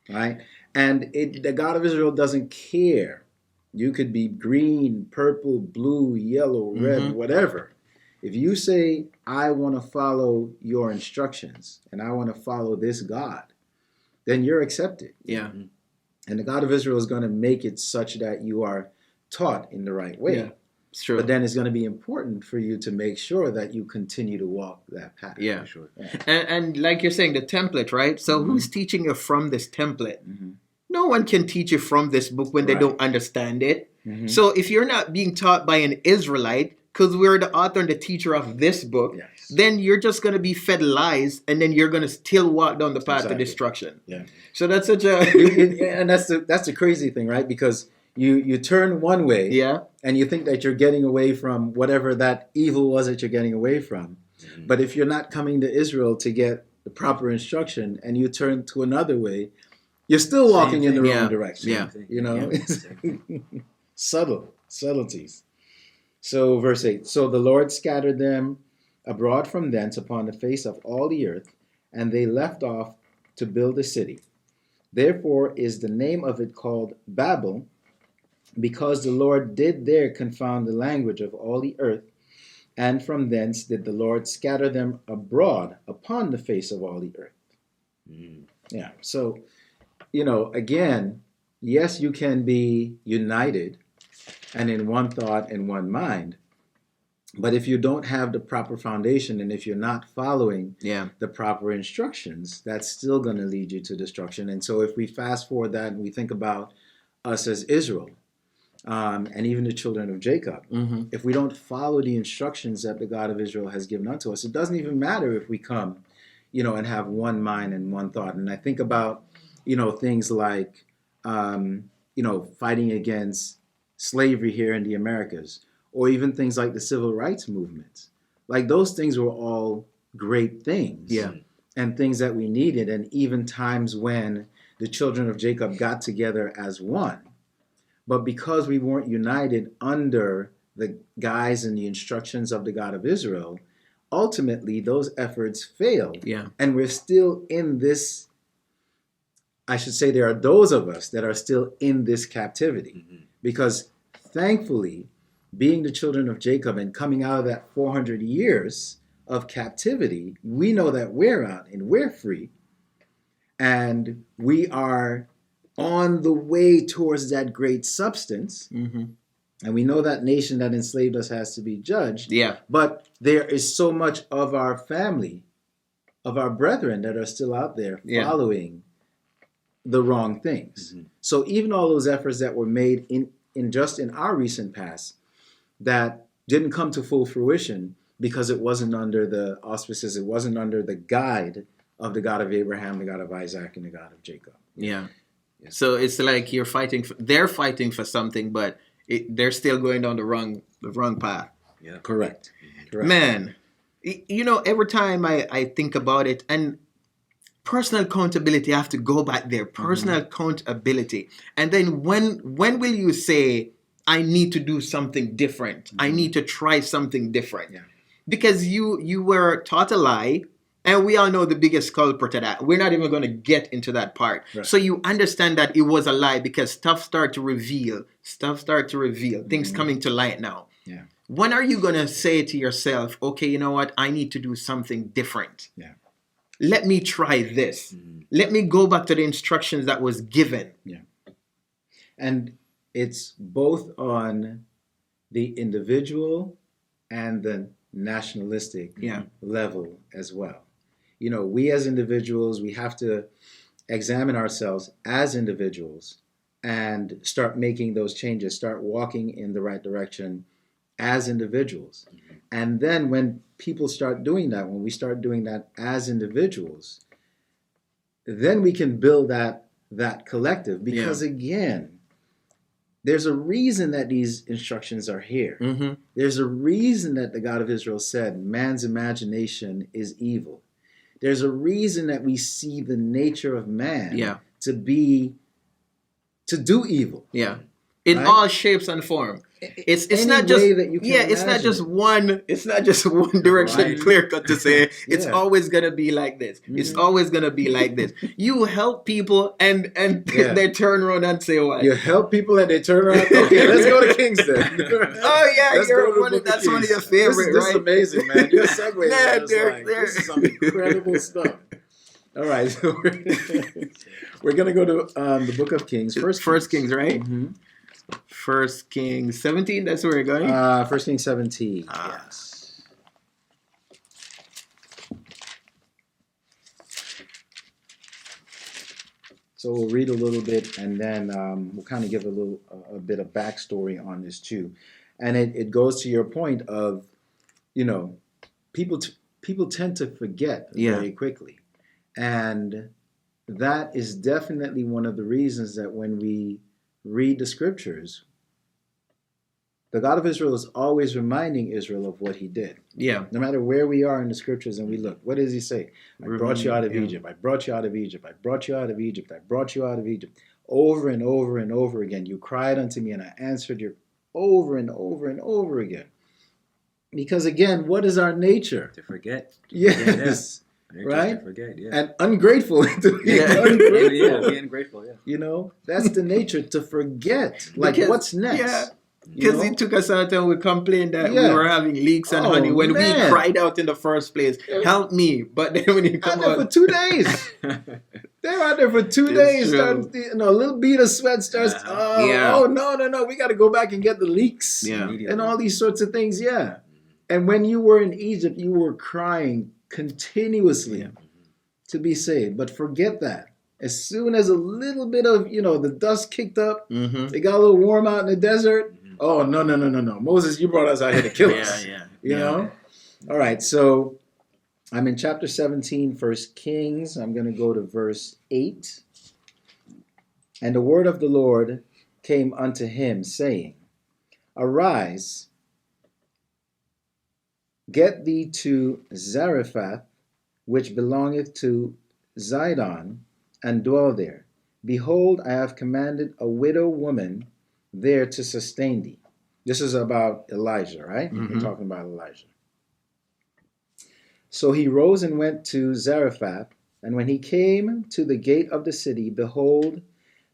B: Right? And the God of Israel doesn't care. You could be green, purple, blue, yellow, red, whatever. If you say, I want to follow your instructions and I want to follow this God, then you're accepted.
A: Yeah.
B: And the God of Israel is going to make it such that you are taught in the right way.
A: Yeah. It's true.
B: But then it's going to be important for you to make sure that you continue to walk that path.
A: Yeah.
C: For sure.
A: And like you're saying, the template, right? So who's teaching you from this template? No one can teach you from this book when they don't understand it. So if you're not being taught by an Israelite, because we're the author and the teacher of this book, then you're just going to be fed lies, and then you're going to still walk down the path to destruction.
B: Yeah.
A: So that's such a...
B: and that's the crazy thing, right? Because you turn one way, and you think that you're getting away from whatever that evil was that you're getting away from. But if you're not coming to Israel to get the proper instruction, and you turn to another way, you're still walking in the wrong direction.
A: Yeah.
B: Subtleties. So verse 8, so the Lord scattered them abroad from thence upon the face of all the earth, and they left off to build a city. Therefore is the name of it called Babel, because the Lord did there confound the language of all the earth, and from thence did the Lord scatter them abroad upon the face of all the earth. Yeah, so, again, yes, you can be united and in one thought and one mind, but if you don't have the proper foundation, and if you're not following the proper instructions, that's still going to lead you to destruction. And so if we fast forward that and we think about us as Israel, and even the children of Jacob, if we don't follow the instructions that the God of Israel has given unto us, it doesn't even matter if we come, and have one mind and one thought. And I think about, things like, fighting against slavery here in the Americas, or even things like the civil rights movement. Like, those things were all great things. And things that we needed, and even times when the children of Jacob got together as one. But because we weren't united under the guise and the instructions of the God of Israel, ultimately those efforts failed. And we're still in this, I should say there are those of us that are still in this captivity. Because thankfully, being the children of Jacob and coming out of that 400 years of captivity, we know that we're out and we're free. And we are on the way towards that great substance. And we know that nation that enslaved us has to be judged. But there is so much of our family, of our brethren that are still out there following the wrong things.
C: Mhm.
B: So even all those efforts that were made in our recent past that didn't come to full fruition because it wasn't under the auspices, it wasn't under the guide of the God of Abraham, the God of Isaac, and the God of Jacob.
A: Yeah. So it's like they're fighting for something, but they're still going down the wrong path.
C: Yeah.
B: Correct. Correct.
A: Man, every time I think about it, and personal accountability, I have to go back there. Personal accountability. And then when will you say, I need to do something different? I need to try something different.
B: Yeah.
A: Because you were taught a lie, and we all know the biggest culprit of that. We're not even going to get into that part.
B: Right.
A: So you understand that it was a lie because stuff start to reveal. Things coming to light now.
B: Yeah.
A: When are you going to say to yourself, okay, you know what? I need to do something different.
B: Yeah.
A: Let me try this. Let me go back to the instructions that was given.
B: Yeah. And it's both on the individual and the nationalistic level as well. We as individuals, we have to examine ourselves as individuals and start making those changes, start walking in the right direction as individuals. And then when people start doing that, when we start doing that as individuals, then we can build that collective. Because again, there's a reason that these instructions are here.
A: Mm-hmm.
B: There's a reason that the God of Israel said man's imagination is evil. There's a reason that we see the nature of man to do evil.
A: Yeah. In
B: right?
A: all shapes and form. It's
B: Any
A: not just
B: way that you can
A: it's not just one direction
C: Right.
A: clear cut to say it's
B: Yeah.
A: always gonna be like this. It's always gonna be like this. You help people and they turn around and say what?
B: You help people and they turn around. Okay, let's go to Kings then.
A: Oh yeah,
B: Let's go to the book of
A: that's one of
B: Kings.
A: your favorite,
B: This
A: right?
B: is amazing, man. Your segue
A: Yeah,
B: is
A: there's
B: this is some incredible stuff. All right, so we're gonna go to the book of Kings.
A: First Kings, right?
B: Mm-hmm.
A: 1 Kings 17, that's where we're going.
B: 1 Kings 17.
A: Ah.
B: Yes. So we'll read a little bit, and then we'll kind of give a bit of backstory on this too. And it goes to your point of, people tend to forget very quickly, and that is definitely one of the reasons that when we read the scriptures, the God of Israel is always reminding Israel of what he did.
A: Yeah.
B: No matter where we are in the scriptures and we look, what does he say? I brought you out of Egypt. I brought you out of Egypt. I brought you out of Egypt. I brought you out of Egypt. Over and over and over again. You cried unto me and I answered you over and over and over again. Because again, what is our nature?
C: To forget.
B: Yes. Right?
C: To forget, yeah.
B: And ungrateful.
C: Being ungrateful, yeah.
B: That's the nature, to forget. Like,
A: Because-
B: what's next?
A: Yeah. Because it took us out and we complained that we
B: Yeah.
A: were having leaks and honey when we
B: man.
A: cried out in the first place, help me. But then when you
B: Out
A: come
B: there for
A: out,
B: 2 days. They're out there for 2
A: It's
B: days.
A: true.
B: Start, a little bead of sweat starts.
A: Yeah.
B: Oh, no. We got to go back and get the leaks.
A: Yeah.
B: And all these sorts of things. Yeah. And when you were in Egypt, you were crying continuously to be saved. But forget that. As soon as a little bit of, the dust kicked up, it got a little warm out in the desert. Oh, no. Moses, you brought us out here to kill us. You know? All right, so I'm in chapter 17, 1 Kings. I'm going to go to verse 8. And the word of the Lord came unto him, saying, Arise, get thee to Zarephath, which belongeth to Zidon, and dwell there. Behold, I have commanded a widow woman there to sustain thee. This is about Elijah, right? We're talking about Elijah. So he rose and went to Zarephath, and when he came to the gate of the city, behold,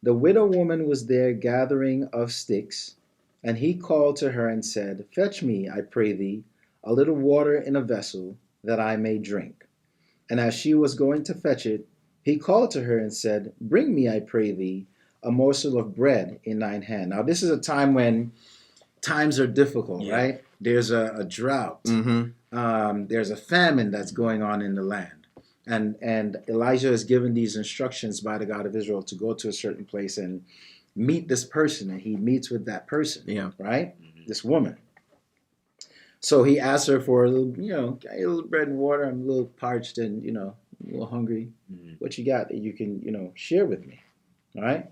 B: the widow woman was there gathering of sticks, and he called to her and said, Fetch me, I pray thee, a little water in a vessel, that I may drink. And as she was going to fetch it, he called to her and said, Bring me, I pray thee, a morsel of bread in thine hand. Now, this is a time when times are difficult, right? There's a drought. There's a famine that's going on in the land. and Elijah is given these instructions by the God of Israel to go to a certain place and meet this person, and he meets with that person.
A: Yeah.
B: Right? This woman. So he asks her for a little, a little bread and water. I'm a little parched and, a little hungry. What you got that you can, share with me? All right?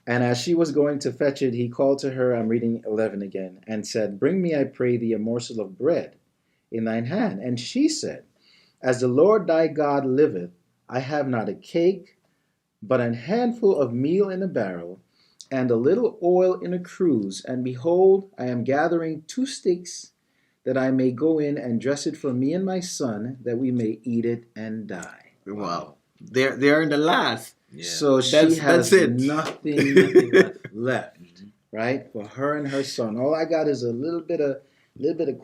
B: And as she was going to fetch it, he called to her, I'm reading 11 again, and said, bring me, I pray thee, a morsel of bread in thine hand. And she said, as the Lord thy God liveth, I have not a cake, but an handful of meal in a barrel, and a little oil in a cruse. And behold, I am gathering 2 sticks, that I may go in and dress it for me and my son, that we may eat it and die.
A: Wow. They're in the last.
B: Yeah. So she has nothing left, right? For her and her son. All I got is a little bit of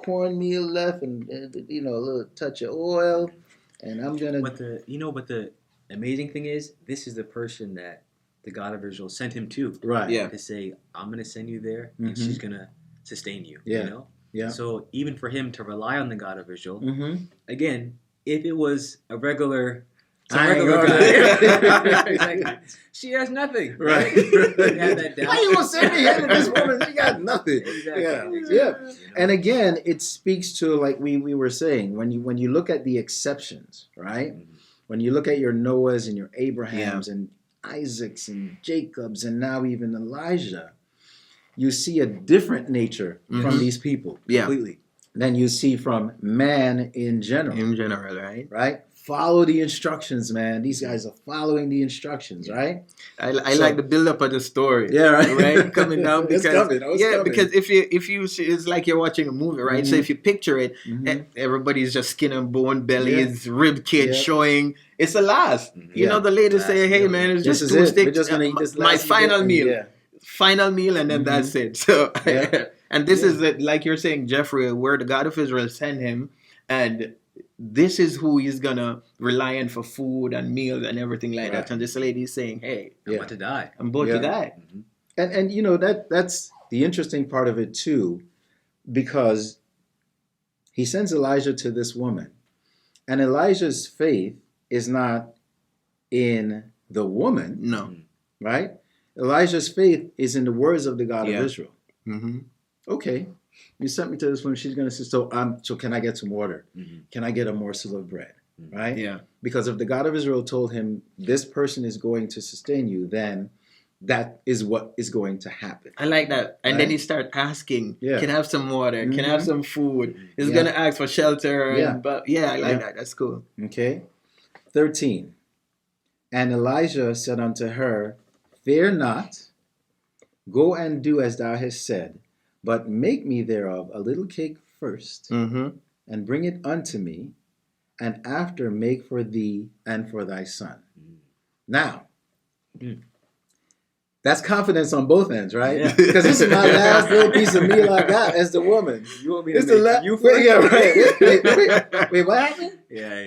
B: cornmeal left, and a little touch of oil, and I'm gonna.
C: But the amazing thing is, this is the person that the God of Israel sent him to,
B: right? Yeah.
C: To say, I'm gonna send you there, and she's gonna sustain you.
B: Yeah. Yeah.
C: So even for him to rely on the God of Israel, again, if it was a regular guy, like, she has nothing.
B: Right. Why you gonna send me here to this woman? She got nothing.
C: Exactly.
B: Yeah. And again, it speaks to, like we were saying, when you look at the exceptions, right? When you look at your Noahs and your Abrahams and Isaacs and Jacobs and now even Elijah, you see a different nature from these people completely than you see from man in general.
A: In general, right?
B: Right? Follow the instructions, man. These guys are following the instructions, right?
A: I like the build up of the story.
B: Yeah, right.
A: Right? Coming down because
B: coming.
A: Because if you it's like you're watching a movie, right? So if you picture it, everybody's just skin and bone, bellies, rib cage showing. It's the last. You know, the ladies say, "Hey, man, it's just 2 sticks.
B: We're just gonna eat this
A: my final meal."
B: Yeah.
A: Final meal, and then that's it. So, and this is like you're saying, Jeffrey, where the God of Israel sent him, and this is who he's gonna rely on for food and meals and everything like that. And this lady is saying, "Hey,
C: I'm about to die.
A: I'm about to die."
B: And that's the interesting part of it too, because he sends Elijah to this woman, and Elijah's faith is not in the woman.
A: No,
B: right? Elijah's faith is in the words of the God of Israel. Okay, you sent me to this woman. She's going to say, so can I get some water? Can I get a morsel of bread? Right?
A: Yeah.
B: Because if the God of Israel told him, this person is going to sustain you, then that is what is going to happen.
A: I like that. And then he start asking, can I have some water? Can I have some food? He's going to ask for shelter. I like that. That's cool.
B: Okay. 13. And Elijah said unto her, fear not, go and do as thou hast said, but make me thereof a little cake first, and bring it unto me, and after make for thee and for thy son. Now, that's confidence on both ends, right? Because this is my last little piece of meal I got as the woman.
C: You want me to make you first?
B: Yeah, right. Wait, what happened?
C: Yeah.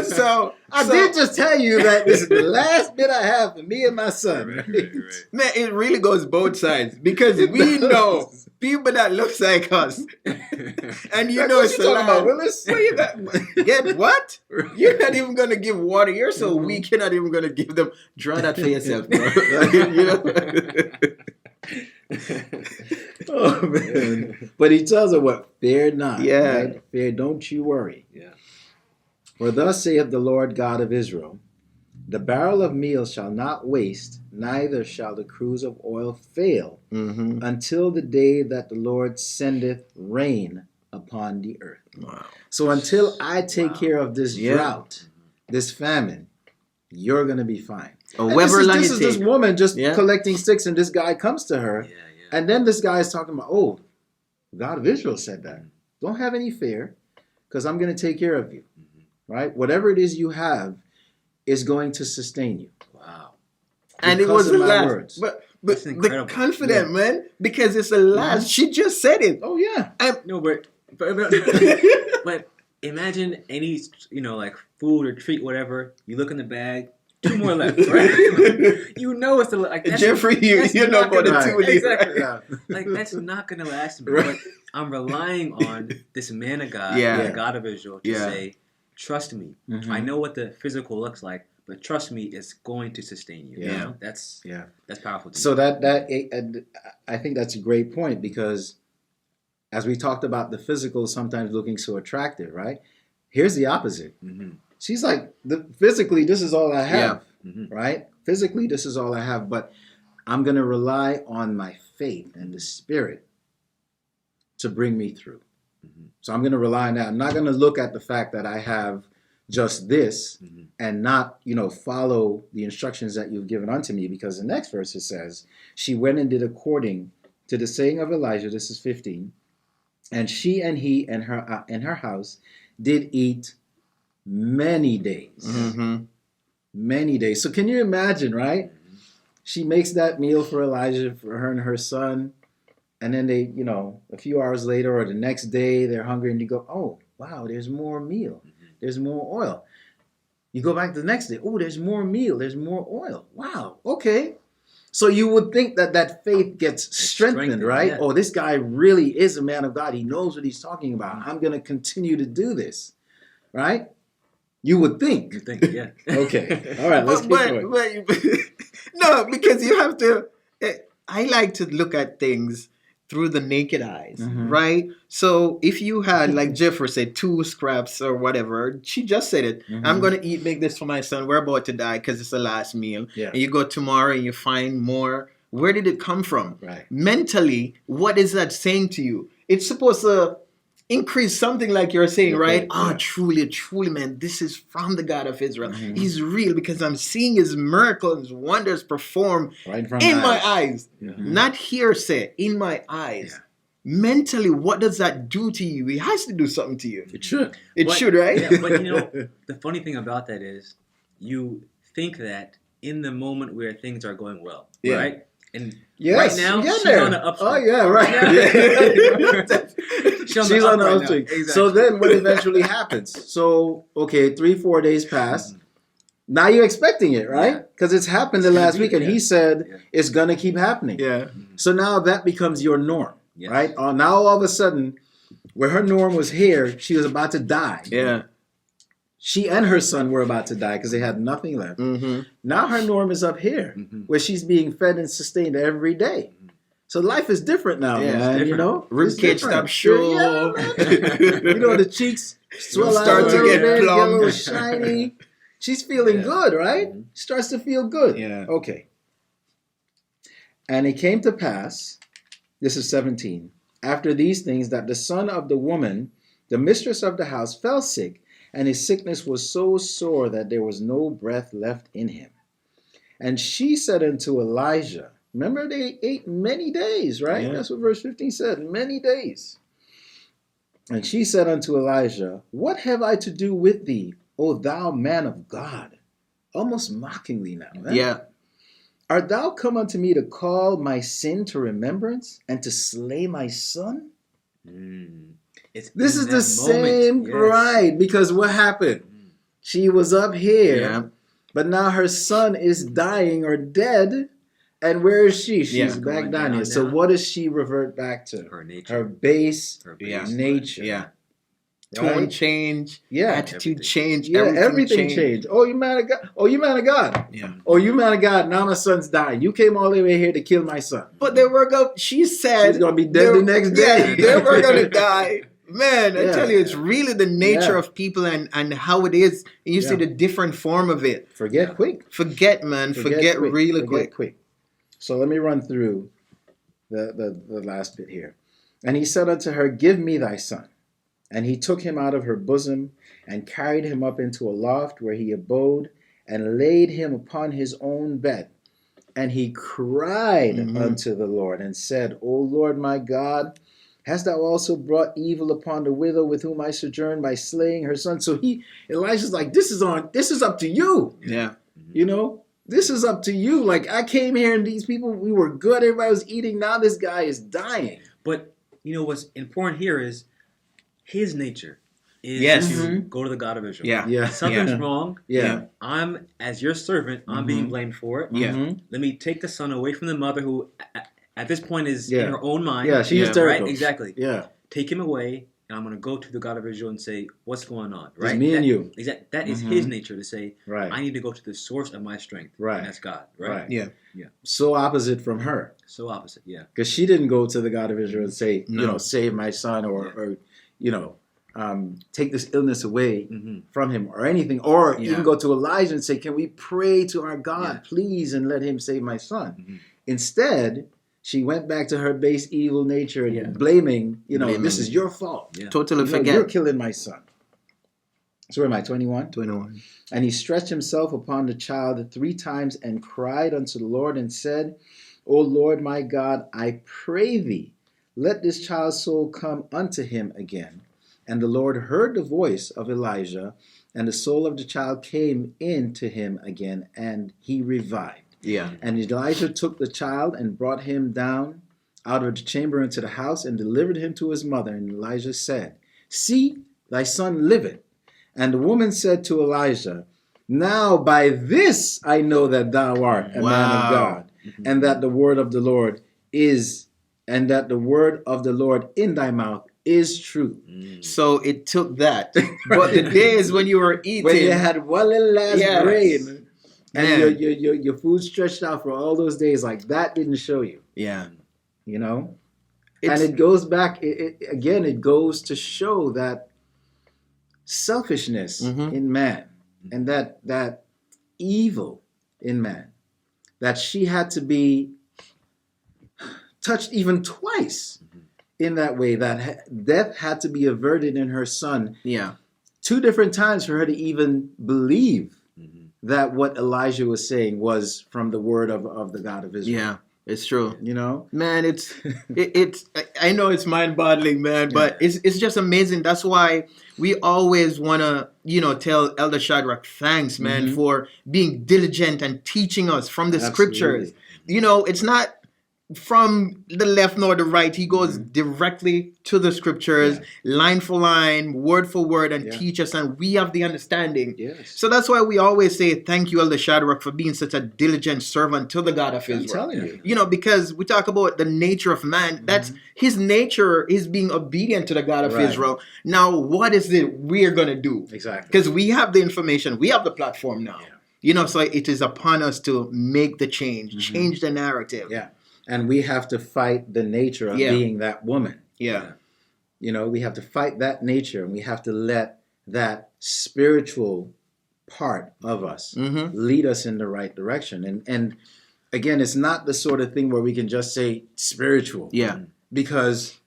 B: So I did just tell you that this is the last bit I have for me and my son.
C: Right.
A: Man, it really goes both sides because we know people that looks like us, and you know it's
B: what you talking about, Willis?
A: What you got? Get what? You're not even gonna give water. You're so weak. You're not even gonna give them. Draw that for yourself, bro. You know.
B: Oh man! But he tells her what? Fear not.
A: Yeah.
B: Right? Fear. Don't you worry.
C: Yeah.
B: For thus saith the Lord God of Israel, the barrel of meal shall not waste, neither shall the cruse of oil fail, until the day that the Lord sendeth rain upon the earth.
A: Wow.
B: So until I take care of this drought, this famine, you're going to be fine. This is this woman just collecting sticks, and this guy comes to her, and then this guy is talking about, oh, God of Israel said that. Don't have any fear, because I'm going to take care of you. Right? Whatever it is you have is going to sustain you.
C: Wow.
A: And it was the last. But the confident, man, because it's the last. She just said it.
B: Oh, yeah.
C: But imagine any, like food or treat, whatever. You look in the bag, 2 more left, right? You know it's
A: Jeffrey, you know about the 2 leaves.
C: Exactly. Yeah. Like, that's not going to last me. But I'm relying on this man of God, the God of Israel, to say, trust me.
B: Mhm.
C: I know what the physical looks like, but trust me, it's going to sustain you.
B: Yeah.
C: You know? That's powerful. To
B: So
C: me.
B: I think that's a great point, because as we talked about the physical sometimes looking so attractive, right? Here's the opposite.
C: Mm-hmm.
B: She's like, physically, this is all I have,
C: Mm-hmm.
B: right? Physically, this is all I have, but I'm going to rely on my faith and the Spirit to bring me through.
C: Mm-hmm.
B: So I'm going to rely on that. I'm not going to look at the fact that I have just this and not, follow the instructions that you've given unto me, because the next verse it says, she went and did according to the saying of Elijah. This is 15. And she and he and her house did eat many days.
A: Mm-hmm.
B: Many days. So can you imagine, right? She makes that meal for Elijah, for her and her son. And then they, a few hours later or the next day, they're hungry and you go, oh, wow, there's more meal. There's more oil. You go back the next day. Oh, there's more meal. There's more oil. Wow. Okay. So you would think that faith gets strengthened, right?
C: Yeah.
B: Oh, this guy really is a man of God. He knows what he's talking about. I'm going to continue to do this, right? You would think.
C: You think, yeah.
B: Okay. All right, let's keep going.
A: But no, because you have to. I like to look at things through the naked eyes, right? So if you had, like Jeffrey said, 2 scraps or whatever, she just said it. I'm going to make this for my son. We're about to die because it's the last meal.
B: Yeah.
A: And you go tomorrow and you find more. Where did it come from?
B: Right.
A: Mentally, what is that saying to you? It's supposed to increase something like you're saying, right?
B: Yeah.
A: Truly, man, this is from the God of Israel. He's real because I'm seeing his miracles, his wonders perform
B: Right in front
A: in
B: of
A: my eyes. Not hearsay, in my eyes.
B: Yeah.
A: Mentally, what does that do to you? It has to do something to you.
B: It should.
A: It should, right?
C: Yeah, but the funny thing about that is you think that in the moment where things are going well, right? And right now, she's on the upswing.
B: Oh, yeah, right. She's on the upswing.
C: Exactly.
B: So then what eventually happens? So, okay, 3-4 days pass. Now you're expecting it, right? Because it's happened the last week, and he said it's going to keep happening.
A: Yeah.
B: So now that becomes your norm, right? Now all of a sudden, where her norm was here, she was about to die.
A: Yeah.
B: She and her son were about to die because they had nothing left. Now her norm is up here, where she's being fed and sustained every day. So life is different now, man.
A: Rib cage stop show.
B: The cheeks swell
A: Start
B: out
A: to get
B: a
A: plump.
B: little shiny. She's feeling good, right? Starts to feel good.
A: Yeah.
B: Okay. And it came to pass, this is 17, after these things, that the son of the woman, the mistress of the house, fell sick, and his sickness was so sore that there was no breath left in him. And she said unto Elijah, remember they ate many days, right?
A: Yeah.
B: That's what verse 15 said, many days. And she said unto Elijah, what have I to do with thee, O thou man of God? Almost mockingly now. Right?
A: Yeah.
B: Art thou come unto me to call my sin to remembrance and to slay my son? This is the same, right? Because what happened? She was up here, but now her son is dying or dead. And where is she? She's back down here. So what does she revert back to?
C: Her nature.
B: Her base nature.
A: Yeah.
B: Right?
A: Tone change.
B: Yeah.
A: Attitude change.
B: Yeah, everything changed. Oh, you man of God. Oh, you man of God.
A: Yeah.
B: Oh, you man of God. Now my son's dying. You came all the way here to kill my son.
A: But they were going. She said
B: she's gonna be dead the next day.
A: Yeah, they were gonna die. Man, I tell you, it's really the nature of people and how it is. And you see the different form of it.
B: Forget quick.
A: Forget, man. Forget
B: quick.
A: really
B: Forget
A: quick.
B: So let me run through the last bit here. And he said unto her, give me thy son. And he took him out of her bosom and carried him up into a loft where he abode and laid him upon his own bed. And he cried unto the Lord and said, O Lord my God, hast thou also brought evil upon the widow with whom I sojourn by slaying her son? So Elijah's like, this is up to you.
A: Yeah.
B: This is up to you. Like, I came here and these people, we were good. Everybody was eating. Now this guy is dying.
C: But, what's important here is his nature is to go to the God of Israel.
B: Yeah.
C: Something's wrong.
B: Yeah.
C: I'm, as your servant, I'm being blamed for it.
A: Yeah.
C: Let me take the son away from the mother who, at this point, is in her own mind.
B: Yeah, she's hysterical.
C: Right? Exactly.
B: Yeah.
C: Take him away and I'm going to go to the God of Israel and say, what's going on? Right?
B: It's me and you.
C: That is his nature to say,
B: Right.
C: I need to go to the source of my strength.
B: Right.
C: And that's God. Right?
A: Yeah.
B: So opposite from her.
C: So opposite, yeah.
B: Because she didn't go to the God of Israel and say,
A: No.
B: you know, save my son or you know, take this illness away from him or anything. Or even go to Elijah and say, can we pray to our God, please, and let him save my son? Instead, she went back to her base evil nature and blaming, you know, this is your fault.
C: Yeah.
A: Totally
B: You know,
A: forget.
B: you're killing my son. So where am I, 21?
A: 21.
B: And he stretched himself upon the child 3 times and cried unto the Lord and said, O Lord my God, I pray thee, let this child's soul come unto him again. And the Lord heard the voice of Elijah, and the soul of the child came into him again, and he revived.
A: Yeah.
B: And Elijah took the child and brought him down out of the chamber into the house and delivered him to his mother. And Elijah said, See, thy son liveth. And the woman said to Elijah, Now by this I know that thou art a man of God, and that the word of the Lord in thy mouth is true.
A: So it took that. But the days when you were eating,
B: When you had one little last
A: Yes.
B: grain,
A: Man.
B: and your food stretched out for all those days, like that didn't show you,
A: yeah.
B: you know?
A: It's-
B: And it goes back, it goes to show that selfishness in man and that evil in man, that she had to be touched even twice in that way, that death had to be averted in her son
A: Yeah.
B: 2 different times for her to even believe that what Elijah was saying was from the word of the God of Israel.
A: Yeah. It's true.
B: You know?
A: Man, it's I know it's mind-boggling, man, but it's just amazing. That's why we always want to, you know, tell Elder Shadrach thanks, man, for being diligent and teaching us from the scriptures. You know, it's not from the left nor the right. He goes directly to the scriptures, line for line, word for word, and teach us, and we have the understanding.
B: Yes.
A: So that's why we always say thank you, Elder Shadrach, for being such a diligent servant to the God of Israel.
B: I'm telling you.
A: You know, because we talk about the nature of man. That's his nature is being obedient to the God of Israel. Now, what is it we're going to do?
B: Exactly.
A: Because we have the information. We have the platform now.
B: Yeah.
A: You know, so it is upon us to make the change the narrative.
B: Yeah. And we have to fight the nature of being that woman.
A: Yeah.
B: You know, we have to fight that nature, and we have to let that spiritual part of us lead us in the right direction. And again, it's not the sort of thing where we can just say spiritual.
A: Yeah.
B: Because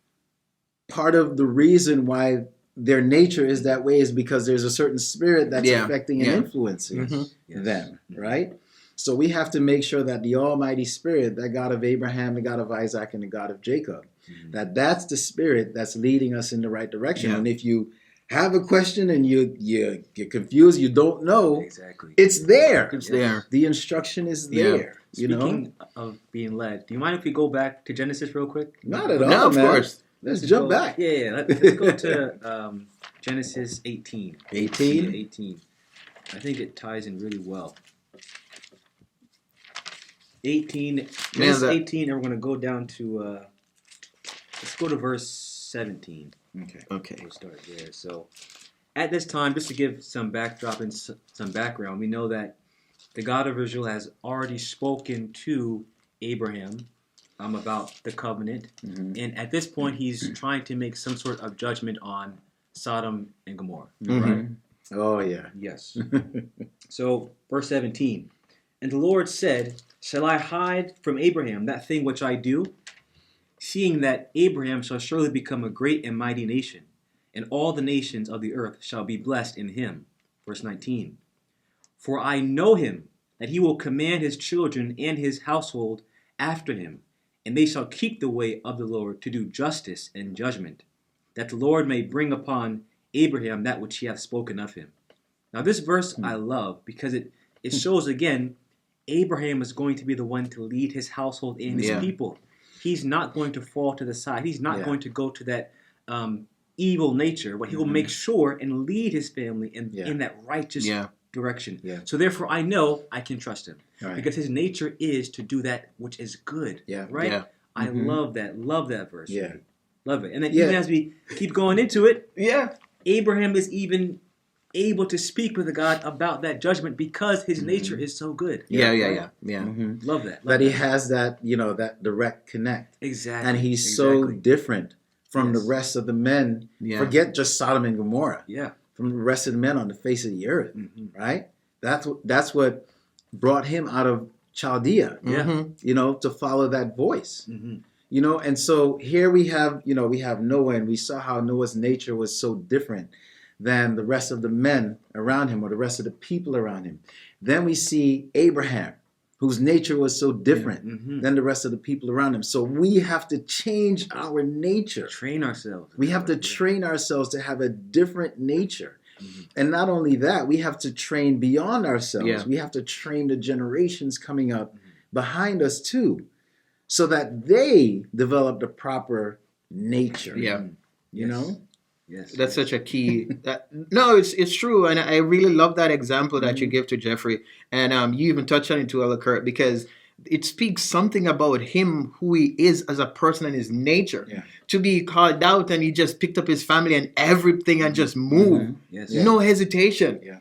B: part of the reason why their nature is that way is because there's a certain spirit that's affecting and influencing them, right? So we have to make sure that the Almighty Spirit, that God of Abraham, the God of Isaac, and the God of Jacob, that's the spirit that's leading us in the right direction. And if you have a question and you get confused, you don't know, it's there.
A: It's there.
B: The instruction is there.
C: Speaking of being led, do you mind if we go back to Genesis real quick?
B: Not at all,
A: No, of
B: man.
A: course.
B: Let's jump back.
C: Yeah. Let's go to Genesis 18.
B: 18?
C: 18. I think it ties in really well. 18, Genesis 18, and we're going to go down to, let's go to verse 17.
B: Okay.
C: We'll start there. So, at this time, just to give some backdrop and some background, we know that the God of Israel has already spoken to Abraham about the covenant, and at this point, he's trying to make some sort of judgment on Sodom and Gomorrah, right?
B: Oh, yeah.
C: Yes. So, verse 17, and the Lord said, Shall I hide from Abraham that thing which I do? Seeing that Abraham shall surely become a great and mighty nation, and all the nations of the earth shall be blessed in him. Verse 19. For I know him, that he will command his children and his household after him, and they shall keep the way of the Lord to do justice and judgment, that the Lord may bring upon Abraham that which he hath spoken of him. Now this verse I love, because it shows again, Abraham is going to be the one to lead his household and his people. He's not going to fall to the side. He's not going to go to that evil nature, but he will make sure and lead his family in that righteous direction. Yeah. So therefore, I know I can trust him because his nature is to do that which is good. Yeah. Right. Yeah. I love that. Love that verse.
B: Yeah.
C: Love it. And then
B: Yeah.
C: even as we keep going into it,
A: Yeah.
C: Abraham is even able to speak with God about that judgment because his nature is so good.
A: Yeah.
C: Right?
B: Mhm.
C: Love that.
B: That he has that, that direct connect.
C: Exactly.
B: And he's so different from the
C: Yes.
B: rest of the men.
A: Yeah.
B: Forget just Sodom and Gomorrah.
C: Yeah.
B: From the rest of the men on the face of the earth,
C: Mhm.
B: right? That's what brought him out of Chaldea,
C: Yeah.
B: to follow that voice.
C: Mhm.
B: And so here we have Noah, and we saw how Noah's nature was so different than the rest of the men around him or the rest of the people around him. Then we see Abraham, whose nature was so different than the rest of the people around him. So we have to change our nature.
C: Train ourselves.
B: We have to train ourselves to have a different nature. And not only that, we have to train beyond ourselves.
A: Yeah.
B: We have to train the generations coming up behind us too, so that they develop the proper nature.
A: Yeah.
B: You know?
C: Yes.
A: That's such a key. No, it's true, and I really love that example that you give to Jeffrey, and you even touched on it to Kurt, because it speaks something about him, who he is as a person and his nature.
B: Yeah.
A: To be called out, and he just picked up his family and everything and just moved,
C: Yes.
A: no hesitation.
B: Yeah.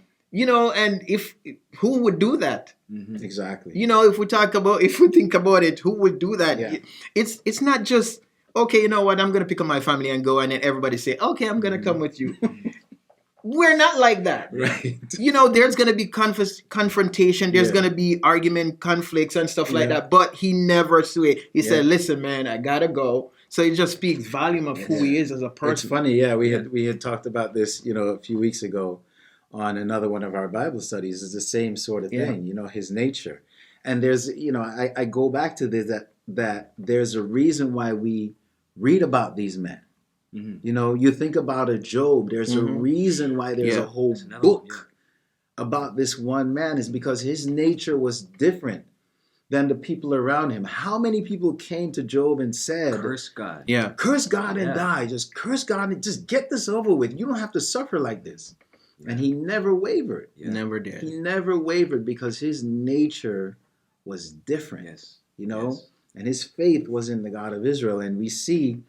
A: And who would do that?
B: Exactly.
A: If we think about it, who would do that?
B: Yeah.
A: It's not just, okay, you know what, I'm going to pick up my family and go, and then everybody say, okay, I'm going to come with you. We're not like that.
B: Right.
A: There's going to be confrontation. There's going to be argument, conflicts, and stuff like that. But he never swayed. He said, listen, man, I got to go. So it just speaks volume of who he is as a person.
B: It's funny. We had talked about this, a few weeks ago on another one of our Bible studies. It's the same sort of thing, his nature. And there's, I go back to this, that there's a reason why we read about these men. You think about a Job. There's a reason why there's a whole book about this one man, is because his nature was different than the people around him. How many people came to Job and said,
C: curse God.
A: Yeah.
B: Curse God and die. Just curse God and just get this over with. You don't have to suffer like this. Yeah. And he never wavered.
A: Yeah. Never did.
B: He never wavered because his nature was different.
C: Yes.
B: Yes. And his faith was in the God of Israel. And we see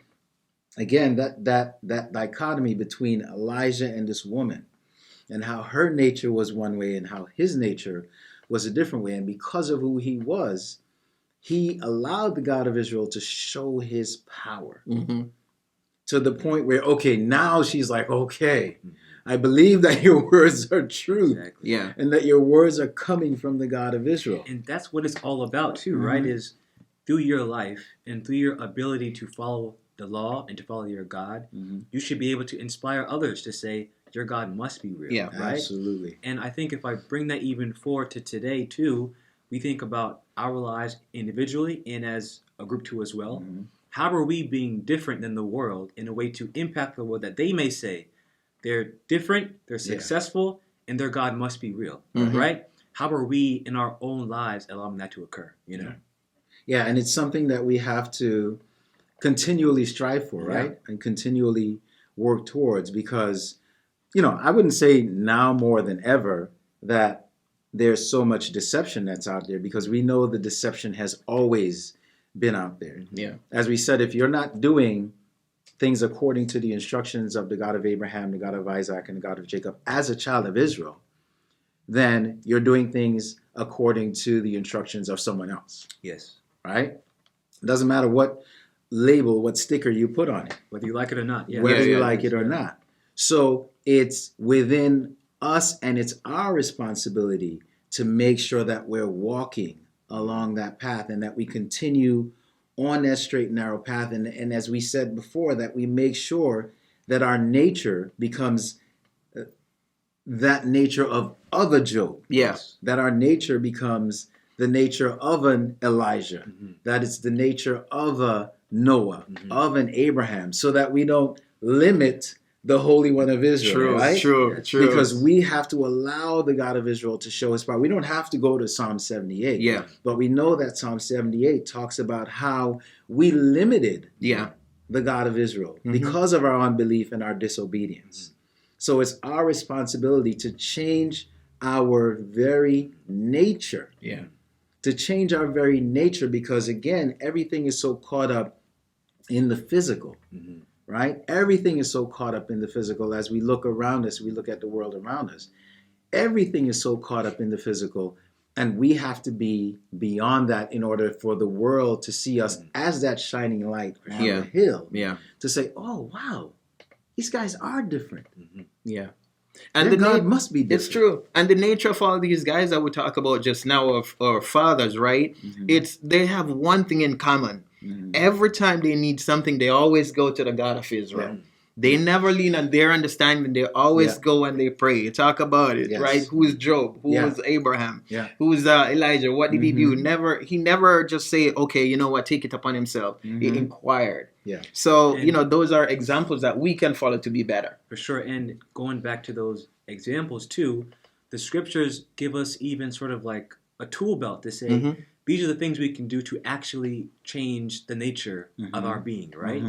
B: again that dichotomy between Elijah and this woman, and how her nature was one way and how his nature was a different way. And because of who he was, he allowed the God of Israel to show his power to the point where, okay, now she's like, okay, I believe that your words are true.
C: Exactly.
A: Yeah.
B: And that your words are coming from the God of Israel.
C: And that's what it's all about too, right? Is through your life and through your ability to follow the law and to follow your God, you should be able to inspire others to say, your God must be real.
A: Yeah,
C: right?
B: Absolutely.
C: And I think if I bring that even forward to today too, we think about our lives individually and as a group too as well. How are we being different than the world in a way to impact the world that they may say they're different, they're successful, and their God must be real, right? How are we in our own lives allowing that to occur,
B: Yeah, and it's something that we have to continually strive for, right? And continually work towards, because I wouldn't say now more than ever that there's so much deception that's out there, because we know the deception has always been out there.
A: Yeah.
B: As we said, if you're not doing things according to the instructions of the God of Abraham, the God of Isaac, and the God of Jacob as a child of Israel, then you're doing things according to the instructions of someone else.
C: Yes.
B: Right? It doesn't matter what label, what sticker you put on it.
C: Whether you like it or not. Yeah.
B: Whether you like it or not. So it's within us, and it's our responsibility to make sure that we're walking along that path, and that we continue on that straight and narrow path. And as we said before, that we make sure that our nature becomes that nature of a Job.
A: Yes.
B: That our nature becomes the nature of an Elijah. That it's the nature of a Noah, of an Abraham, so that we don't limit the Holy One of Israel, right?
A: True.
B: Because we have to allow the God of Israel to show his power. We don't have to go to Psalm 78.
A: Yeah.
B: But we know that Psalm 78 talks about how we limited the God of Israel because of our unbelief and our disobedience. So it's our responsibility to change our very nature.
A: Yeah.
B: To change our very nature, because again, everything is so caught up in the physical,
C: Mhm.
B: right? Everything is so caught up in the physical as we look around us, we look at the world around us. Everything is so caught up in the physical, and we have to be beyond that in order for the world to see us as that shining light on
A: Yeah.
B: the hill.
A: Yeah.
B: To say, oh, wow, these guys are different.
A: Yeah.
B: And
A: And
B: God must be different.
A: It's true. And the nature of all these guys that we talk about just now, of our fathers, right? It's they have one thing in common. Every time they need something, they always go to the God of Israel.
B: Yeah.
A: They never lean on their understanding. They always
B: Yeah.
A: go and they pray. You talk about it,
B: Yes.
A: right? Who is Job? Who
B: Yeah.
A: was Abraham?
B: Yeah.
A: Who is Elijah? What did he do? He never just say, okay, you know what, take it upon himself. He inquired.
B: Yeah.
A: So,
C: And-
A: those are examples that we can follow to be better.
C: For sure. And going back to those examples too, the scriptures give us even sort of like a tool belt to say, these are the things we can do to actually change the nature of our being, right?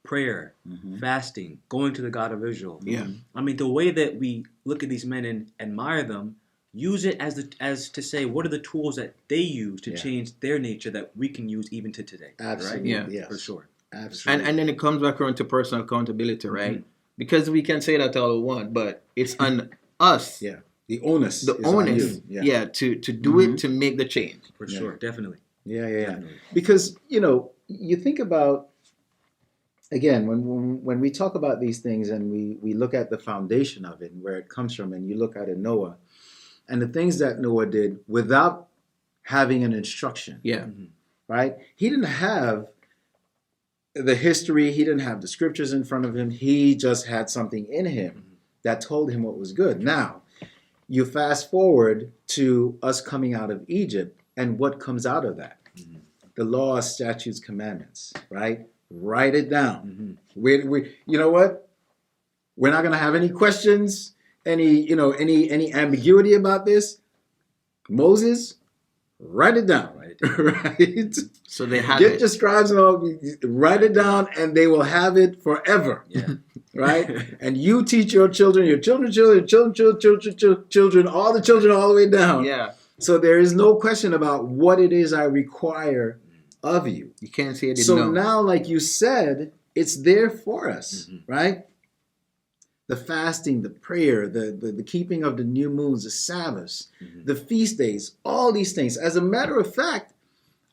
C: Prayer, fasting, going to the God of Israel.
A: Yeah.
C: I mean, the way that we look at these men and admire them, use it as to say, what are the tools that they use to change their nature that we can use even to today?
B: Absolutely.
C: Right?
A: Yeah.
C: For sure.
B: Absolutely.
A: And then it comes back around to personal accountability, right? Because we can say that all we want, but it's on us.
B: Yeah. The onus.
A: The
B: is on
A: onus.
B: you.
A: Yeah. To do it, to make the change.
C: For sure. Definitely.
B: Yeah.
C: Definitely.
B: Because, you think about, again, when we talk about these things and we look at the foundation of it and where it comes from, and you look at Noah and the things that Noah did without having an instruction,
A: Yeah.
B: right? He didn't have the history. He didn't have the scriptures in front of him. He just had something in him that told him what was good. Now, you fast forward to us coming out of Egypt, and what comes out of that? The law, statutes, commandments, right? Write it down. We you know what? We're not going to have any questions, any ambiguity about this. Moses, write it down. Right?
A: So they have
B: Get
A: it.
B: the scribes and all, write it down, and they will have it forever.
C: Yeah.
B: Right? And you teach your children, all the children, all the way down.
A: Yeah.
B: So there is no question about what it is I require of you.
A: You can't say it.
B: So now, like you said, it's there for us, right? The fasting, the prayer, the keeping of the new moons, the Sabbaths, the feast days, all these things. As a matter of fact,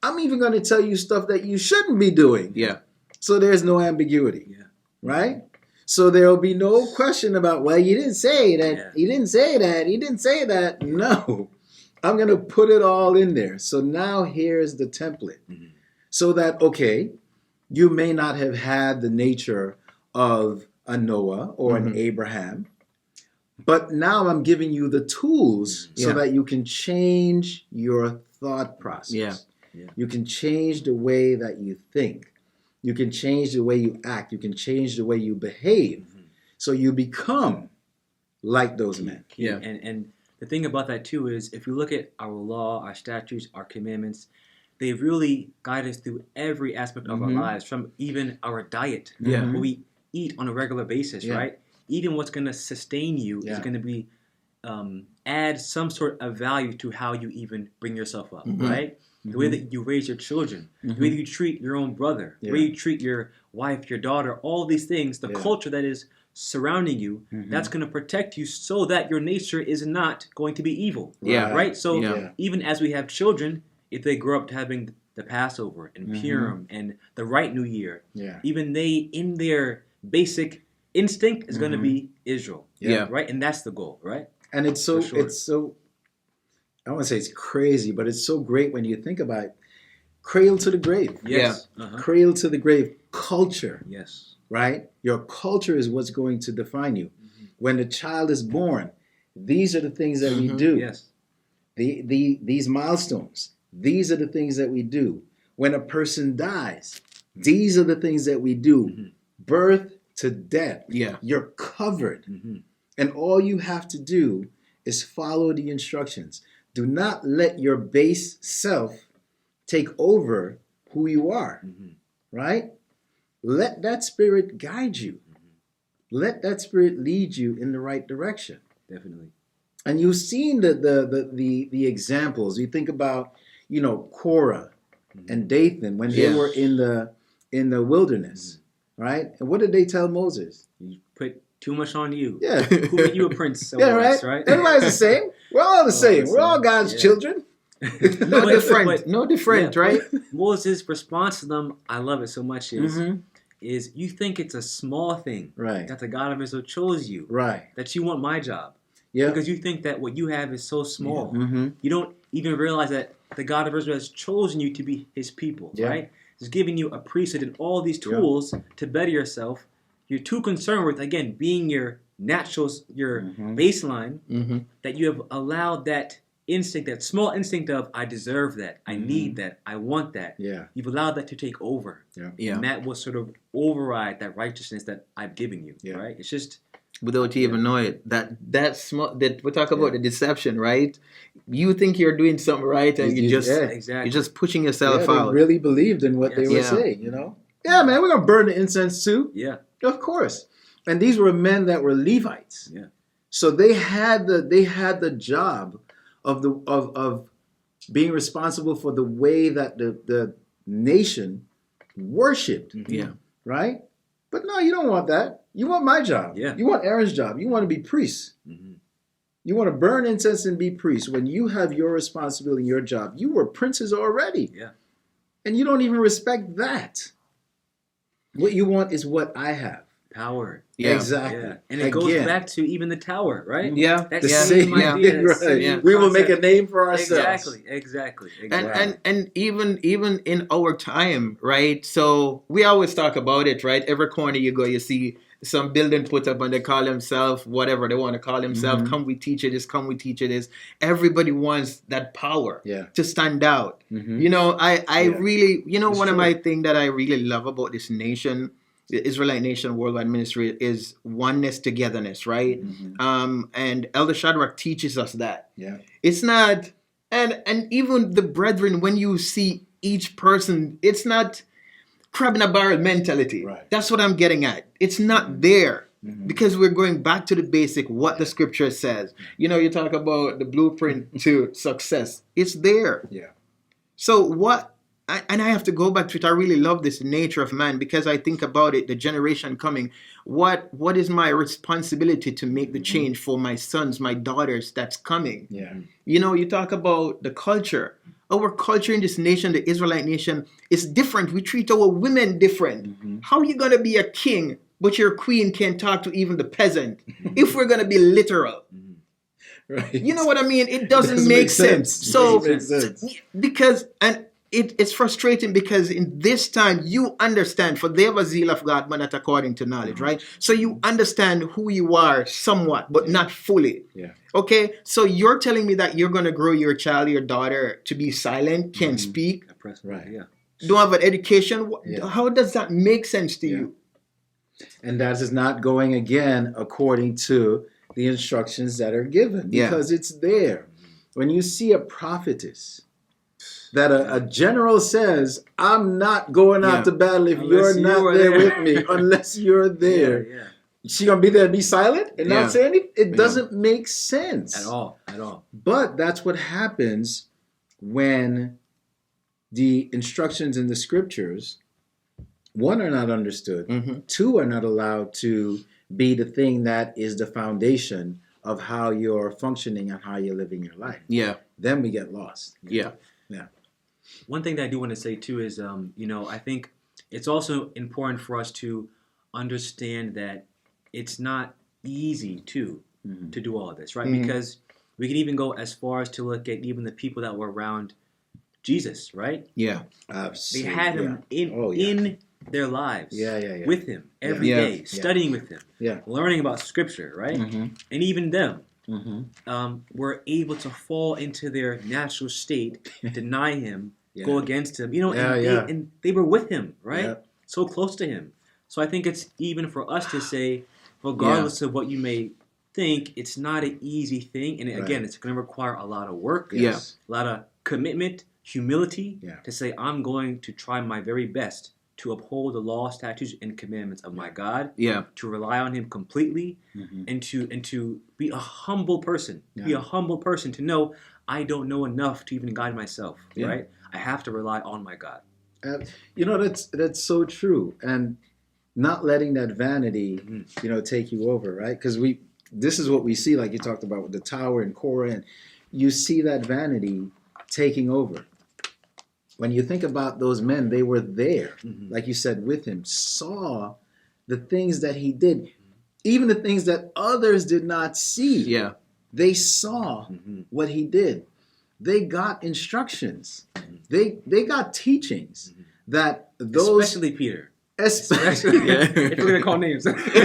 B: I'm even going to tell you stuff that you shouldn't be doing.
A: Yeah.
B: So there's no ambiguity, right? So there'll be no question about, well, you didn't say that.
C: Yeah.
B: You didn't say that. You didn't say that. No, I'm going to put it all in there. So now here's the template. So that, okay, you may not have had the nature of a Noah or an Abraham, but now I'm giving you the tools so that you can change your thought process.
A: Yeah.
B: You can change the way that you think. You can change the way you act. You can change the way you behave. So you become like those men.
A: Yeah.
C: And the thing about that too is, if you look at our law, our statutes, our commandments, they really guide us through every aspect of our lives, from even our diet, what we eat on a regular basis, right? Eating what's going to sustain you is going to be add some sort of value to how you even bring yourself up, right? The way that you raise your children, the way that you treat your own brother, the way you treat your wife, your daughter, all these things, the culture that is surrounding you, that's going to protect you so that your nature is not going to be evil.
A: Yeah.
C: Right? So even as we have children, if they grow up having the Passover and Purim and the right New Year, even they, in their basic instinct, is going to be Israel.
A: Yeah.
C: Right? And that's the goal, right?
B: And it's so, I don't want to say it's crazy, but it's so great when you think about it. Cradle to the grave.
C: Yes.
B: Cradle to the grave. Culture.
C: Yes.
B: Right? Your culture is what's going to define you. When the child is born, these are the things that we do.
C: Yes.
B: These milestones, these are the things that we do. When a person dies, these are the things that we do. Birth to death.
A: Yeah.
B: You're covered. And all you have to do is follow the instructions. Do not let your base self take over who you are, right? Let that spirit guide you. Let that spirit lead you in the right direction.
C: Definitely.
B: And you've seen the examples. You think about, Korah and Dathan when they were in in the wilderness, right? And what did they tell Moses?
C: You put too much on you.
B: Yeah.
C: Who made you a prince
B: Yeah,
C: somewhere
B: right?
C: else, right?
B: Everybody's the same. We're all the same. We're all God's
C: Yeah.
B: children.
A: No different. No different,
C: Yeah,
A: right?
C: but Moses' response to them, I love it so much, is you think it's a small thing
B: Right.
C: that the God of Israel chose you,
B: Right.
C: that you want my job.
B: Yeah.
C: Because you think that what you have is so small.
B: Mm-hmm.
C: You don't even realize that the God of Israel has chosen you to be his people,
B: Yeah.
C: right? He's giving you a priesthood and all these tools to better yourself. You're too concerned with, again, being your natural, your baseline, that you have allowed that instinct, that small instinct of, I deserve that, I need that, I want that.
B: Yeah.
C: You've allowed that to take over.
B: Yeah.
C: And that will sort of override that righteousness that I've given you, right? It's just...
A: Without you even knowing it, that small, that we talk about the deception, right? You think you're doing something right, and you're just pushing yourself
B: They
A: out.
B: really believed in what they were saying, you know? Yeah, man, we're gonna burn the incense too.
C: Yeah.
B: Of course. And these were men that were Levites.
C: Yeah.
B: So they had the job of being responsible for the way that the nation worshipped.
A: Yeah.
B: Right? But no, you don't want that. You want my job.
C: Yeah.
B: You want Aaron's job. You want to be priests. You want to burn incense and be priests. When you have your responsibility in your job, you were princes already.
C: Yeah.
B: And you don't even respect that. What you want is what I have.
C: Power.
B: Yeah. Exactly.
C: Yeah. And it goes back to even the tower, right?
A: Yeah.
C: That's
B: The
C: same
B: same
C: idea.
B: right.
C: Same
B: We will make a
C: concept.
B: name for ourselves.
C: Exactly.
A: And even in our time, right? So we always talk about it, right? Every corner you go, you see some building put up and they call themselves whatever they want to call themselves. Come we teach you this, come we teach you this. Everybody wants that power to stand out. You know, I really, you know, one of my things that I really love about this nation, the Israelite Nation Worldwide Ministry, is oneness, togetherness, right? And Elder Shadrach teaches us that.
B: Yeah.
A: It's not, and even the brethren, when you see each person, it's not crab in a barrel mentality.
B: Right.
A: That's what I'm getting at. It's not there because we're going back to the basic, what the scripture says. You know, you talk about the blueprint to success. It's there.
B: Yeah.
A: So what, and I have to go back to it. I really love this nature of man because I think about it, the generation coming. What is my responsibility to make the change for my sons, my daughters that's coming?
B: Yeah.
A: You know, you talk about the culture. Our culture in this nation, the Israelite nation, is different. We treat our women different. How are you going to be a king, but your queen can't talk to even the peasant? If we're going to be literal.
B: Right.
A: You know what I mean? It doesn't make sense. So,
B: It makes sense.
A: because, and it's frustrating because in this time you understand, for they have a zeal of God, but not according to knowledge, right? So you understand who you are somewhat, but not fully.
B: Yeah.
A: Okay, so you're telling me that you're going to grow your child, your daughter, to be silent, can't speak,
B: Right.
C: Yeah.
A: don't have an education.
B: Yeah.
A: How does that make sense to you?
B: And that is not going again according to the instructions that are given because it's there. When you see a prophetess, that a general says, I'm not going out to battle if you're not there with me, unless you're there.
C: Yeah.
B: She gonna be there and be silent and not say anything? It doesn't make sense.
C: At all.
B: But that's what happens when the instructions in the scriptures, one, are not understood, two, are not allowed to be the thing that is the foundation of how you're functioning and how you're living your life.
A: Yeah.
B: Then we get lost.
A: Yeah.
C: One thing that I do want to say too is, you know, I think it's also important for us to understand that it's not easy to do all of this, right? Because we can even go as far as to look at even the people that were around Jesus, right?
A: Yeah.
B: Absolutely.
C: They had him in their lives, with him every day, studying with him, learning about Scripture, right? And even them were able to fall into their natural state, deny him, go against him, you know, and they were with him, right? So close to him. So I think it's even for us to say, regardless of what you may think, it's not an easy thing. And again, it's going to require a lot of work, a lot of commitment, humility, to say, I'm going to try my very best to uphold the law, statutes, and commandments of my God, to rely on him completely, and to be a humble person, to know I don't know enough to even guide myself, right? I have to rely on my God.
B: That's so true, and not letting that vanity, take you over, right? Because this is what we see, like you talked about with the tower and Korah, and you see that vanity taking over. When you think about those men, they were there, like you said, with him, saw the things that he did, even the things that others did not see.
A: Yeah.
B: They saw what he did. They got instructions. They got teachings that those...
C: Especially Peter.
B: Especially,
C: if we're gonna call names. Especially.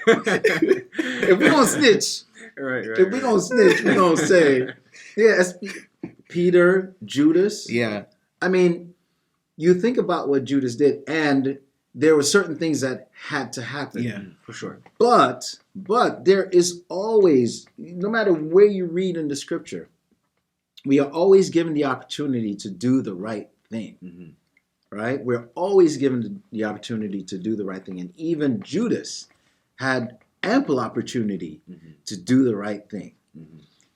B: If we're gonna snitch,
C: right.
B: If we're gonna snitch, we're gonna say, Peter, Judas.
A: Yeah.
B: I mean, you think about what Judas did, and there were certain things that had to happen.
A: Yeah,
C: for sure.
B: But there is always, no matter where you read in the scripture, we are always given the opportunity to do the right thing. Right? We're always given the opportunity to do the right thing. And even Judas had ample opportunity to do the right thing.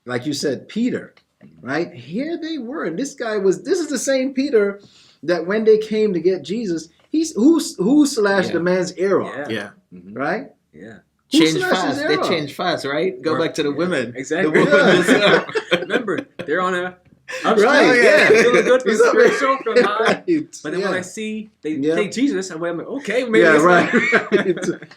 B: Like you said, Peter, right? Here they were. And this is the same Peter that when they came to get Jesus, who slashed the man's ear off?
A: Yeah.
B: Right?
C: Yeah.
A: Change fast. They change fast, right? Go back to the women.
C: Exactly.
A: The women
C: Remember, they're on a...
B: Right, yeah.
C: Feeling good for spiritual, feeling high.
B: Right.
C: But then when I see they take Jesus, I'm like, okay, maybe
B: right.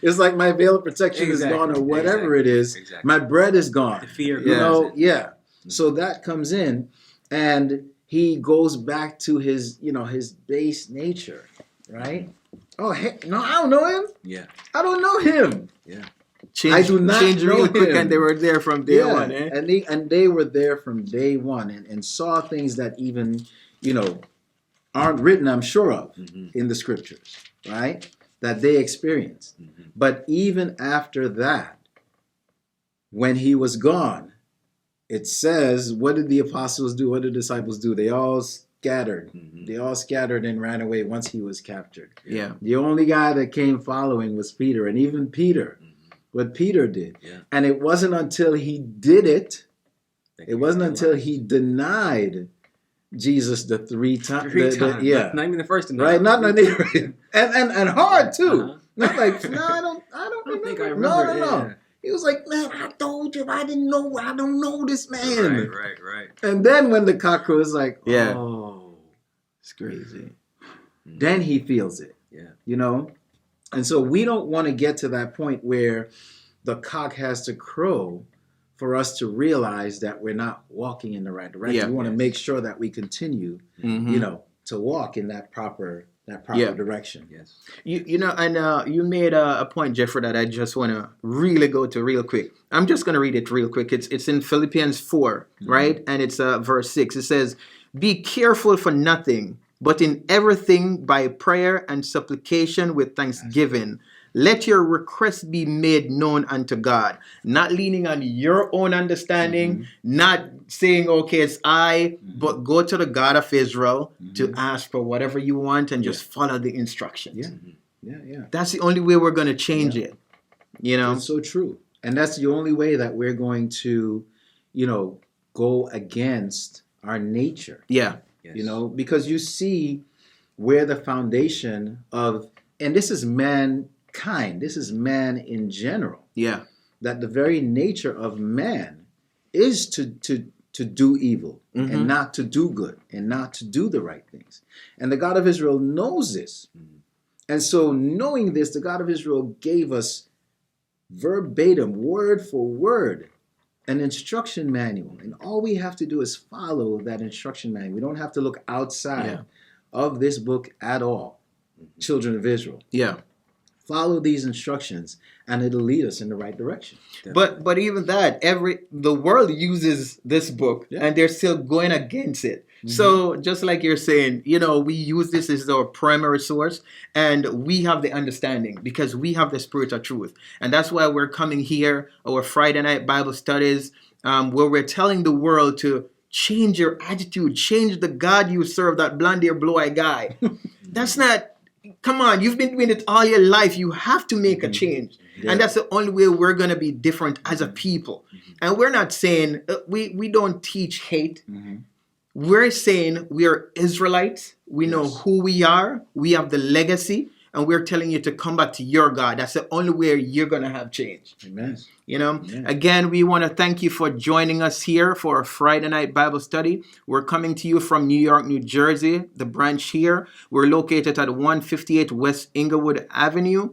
B: It's like my veil of protection is gone, or whatever it is.
C: Exactly.
B: My bread is gone.
C: The fear
B: goes in. So that comes in, and he goes back to his base nature, right? Oh, heck, no, I don't know him.
C: Yeah.
B: I don't know him.
C: Yeah.
B: I do not
A: change
B: know
A: real quick,
B: him.
A: and they were there from day one.
B: And they were there from day one, and saw things that even aren't written, I'm sure of, in the scriptures, right? That they experienced. But even after that, when he was gone, it says, what did the apostles do? What did the disciples do? They all scattered. They all scattered and ran away once he was captured.
A: Yeah.
B: The only guy that came following was Peter, and even Peter. What Peter did. Yeah. And it wasn't until he did it, it wasn't until he denied Jesus the three times.
C: Not even the first time.
B: Right? Not and hard too. Not like, no, I don't remember.
C: Think I remember.
B: No. He was like, man, I told you, I don't know this man.
C: Right.
B: And then when the cock crows, like,
A: yeah.
B: Oh,
A: it's crazy.
B: Then he feels it. Yeah. And so we don't want to get to that point where the cock has to crow for us to realize that we're not walking in the right direction. Yeah. We want to make sure that we continue, to walk in that proper direction.
C: Yes.
A: You made a point, Jeffrey, that I just want to really go to real quick. I'm just going to read it real quick. It's in Philippians 4, right? And it's verse 6. It says, "Be careful for nothing, but in everything by prayer and supplication with thanksgiving, let your requests be made known unto God." Not leaning on your own understanding, not saying, okay, it's I, but go to the God of Israel to ask for whatever you want and just follow the instructions.
B: Yeah.
A: That's the only way we're going to change it.
B: It's so true. And that's the only way that we're going to, go against our nature.
A: Yeah.
C: Yes.
B: Because you see where the foundation of, and this is mankind, this is man in general.
A: Yeah.
B: That the very nature of man is to do evil and not to do good and not to do the right things. And the God of Israel knows this. And so knowing this, the God of Israel gave us verbatim, word for word, an instruction manual, and all we have to do is follow that instruction manual. We don't have to look outside of this book at all. Children of Israel.
A: Yeah.
B: Follow these instructions, and it'll lead us in the right direction.
A: But even that, the world uses this book, and they're still going against it. So just like you're saying, we use this as our primary source, and we have the understanding because we have the spirit of truth. And that's why we're coming here, our Friday night Bible studies, where we're telling the world to change your attitude, change the God you serve, that blonde hair, blue-eyed guy. That's not, come on, you've been doing it all your life. You have to make a change. Yeah. And that's the only way we're going to be different as a people. And we're not saying, we don't teach hate. we're saying we are Israelites. We know
B: Yes.
A: who we are. We have the legacy. And we're telling you to come back to your God. That's the only way you're going to have change.
B: Amen.
A: You know,
B: Yeah.
A: again, we want to thank you for joining us here for a Friday night Bible study. We're coming to you from New York, New Jersey, the branch here. We're located at 158 West Inglewood Avenue.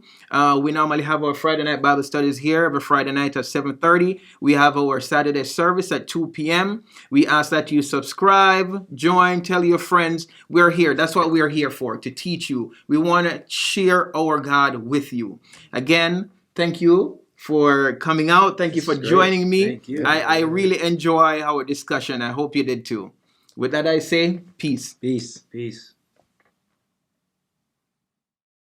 A: We normally have our Friday night Bible studies here every Friday night at 7:30. We have our Saturday service at 2 p.m. We ask that you subscribe, join, tell your friends. We're here. That's what we're here for, to teach you. We want to share our God with you. Again, thank you for coming out. Thank you for
B: Great.
A: joining me.
C: Thank you.
A: I really enjoy our discussion. I hope you did too. With that, I say peace.
B: Peace.
C: Peace.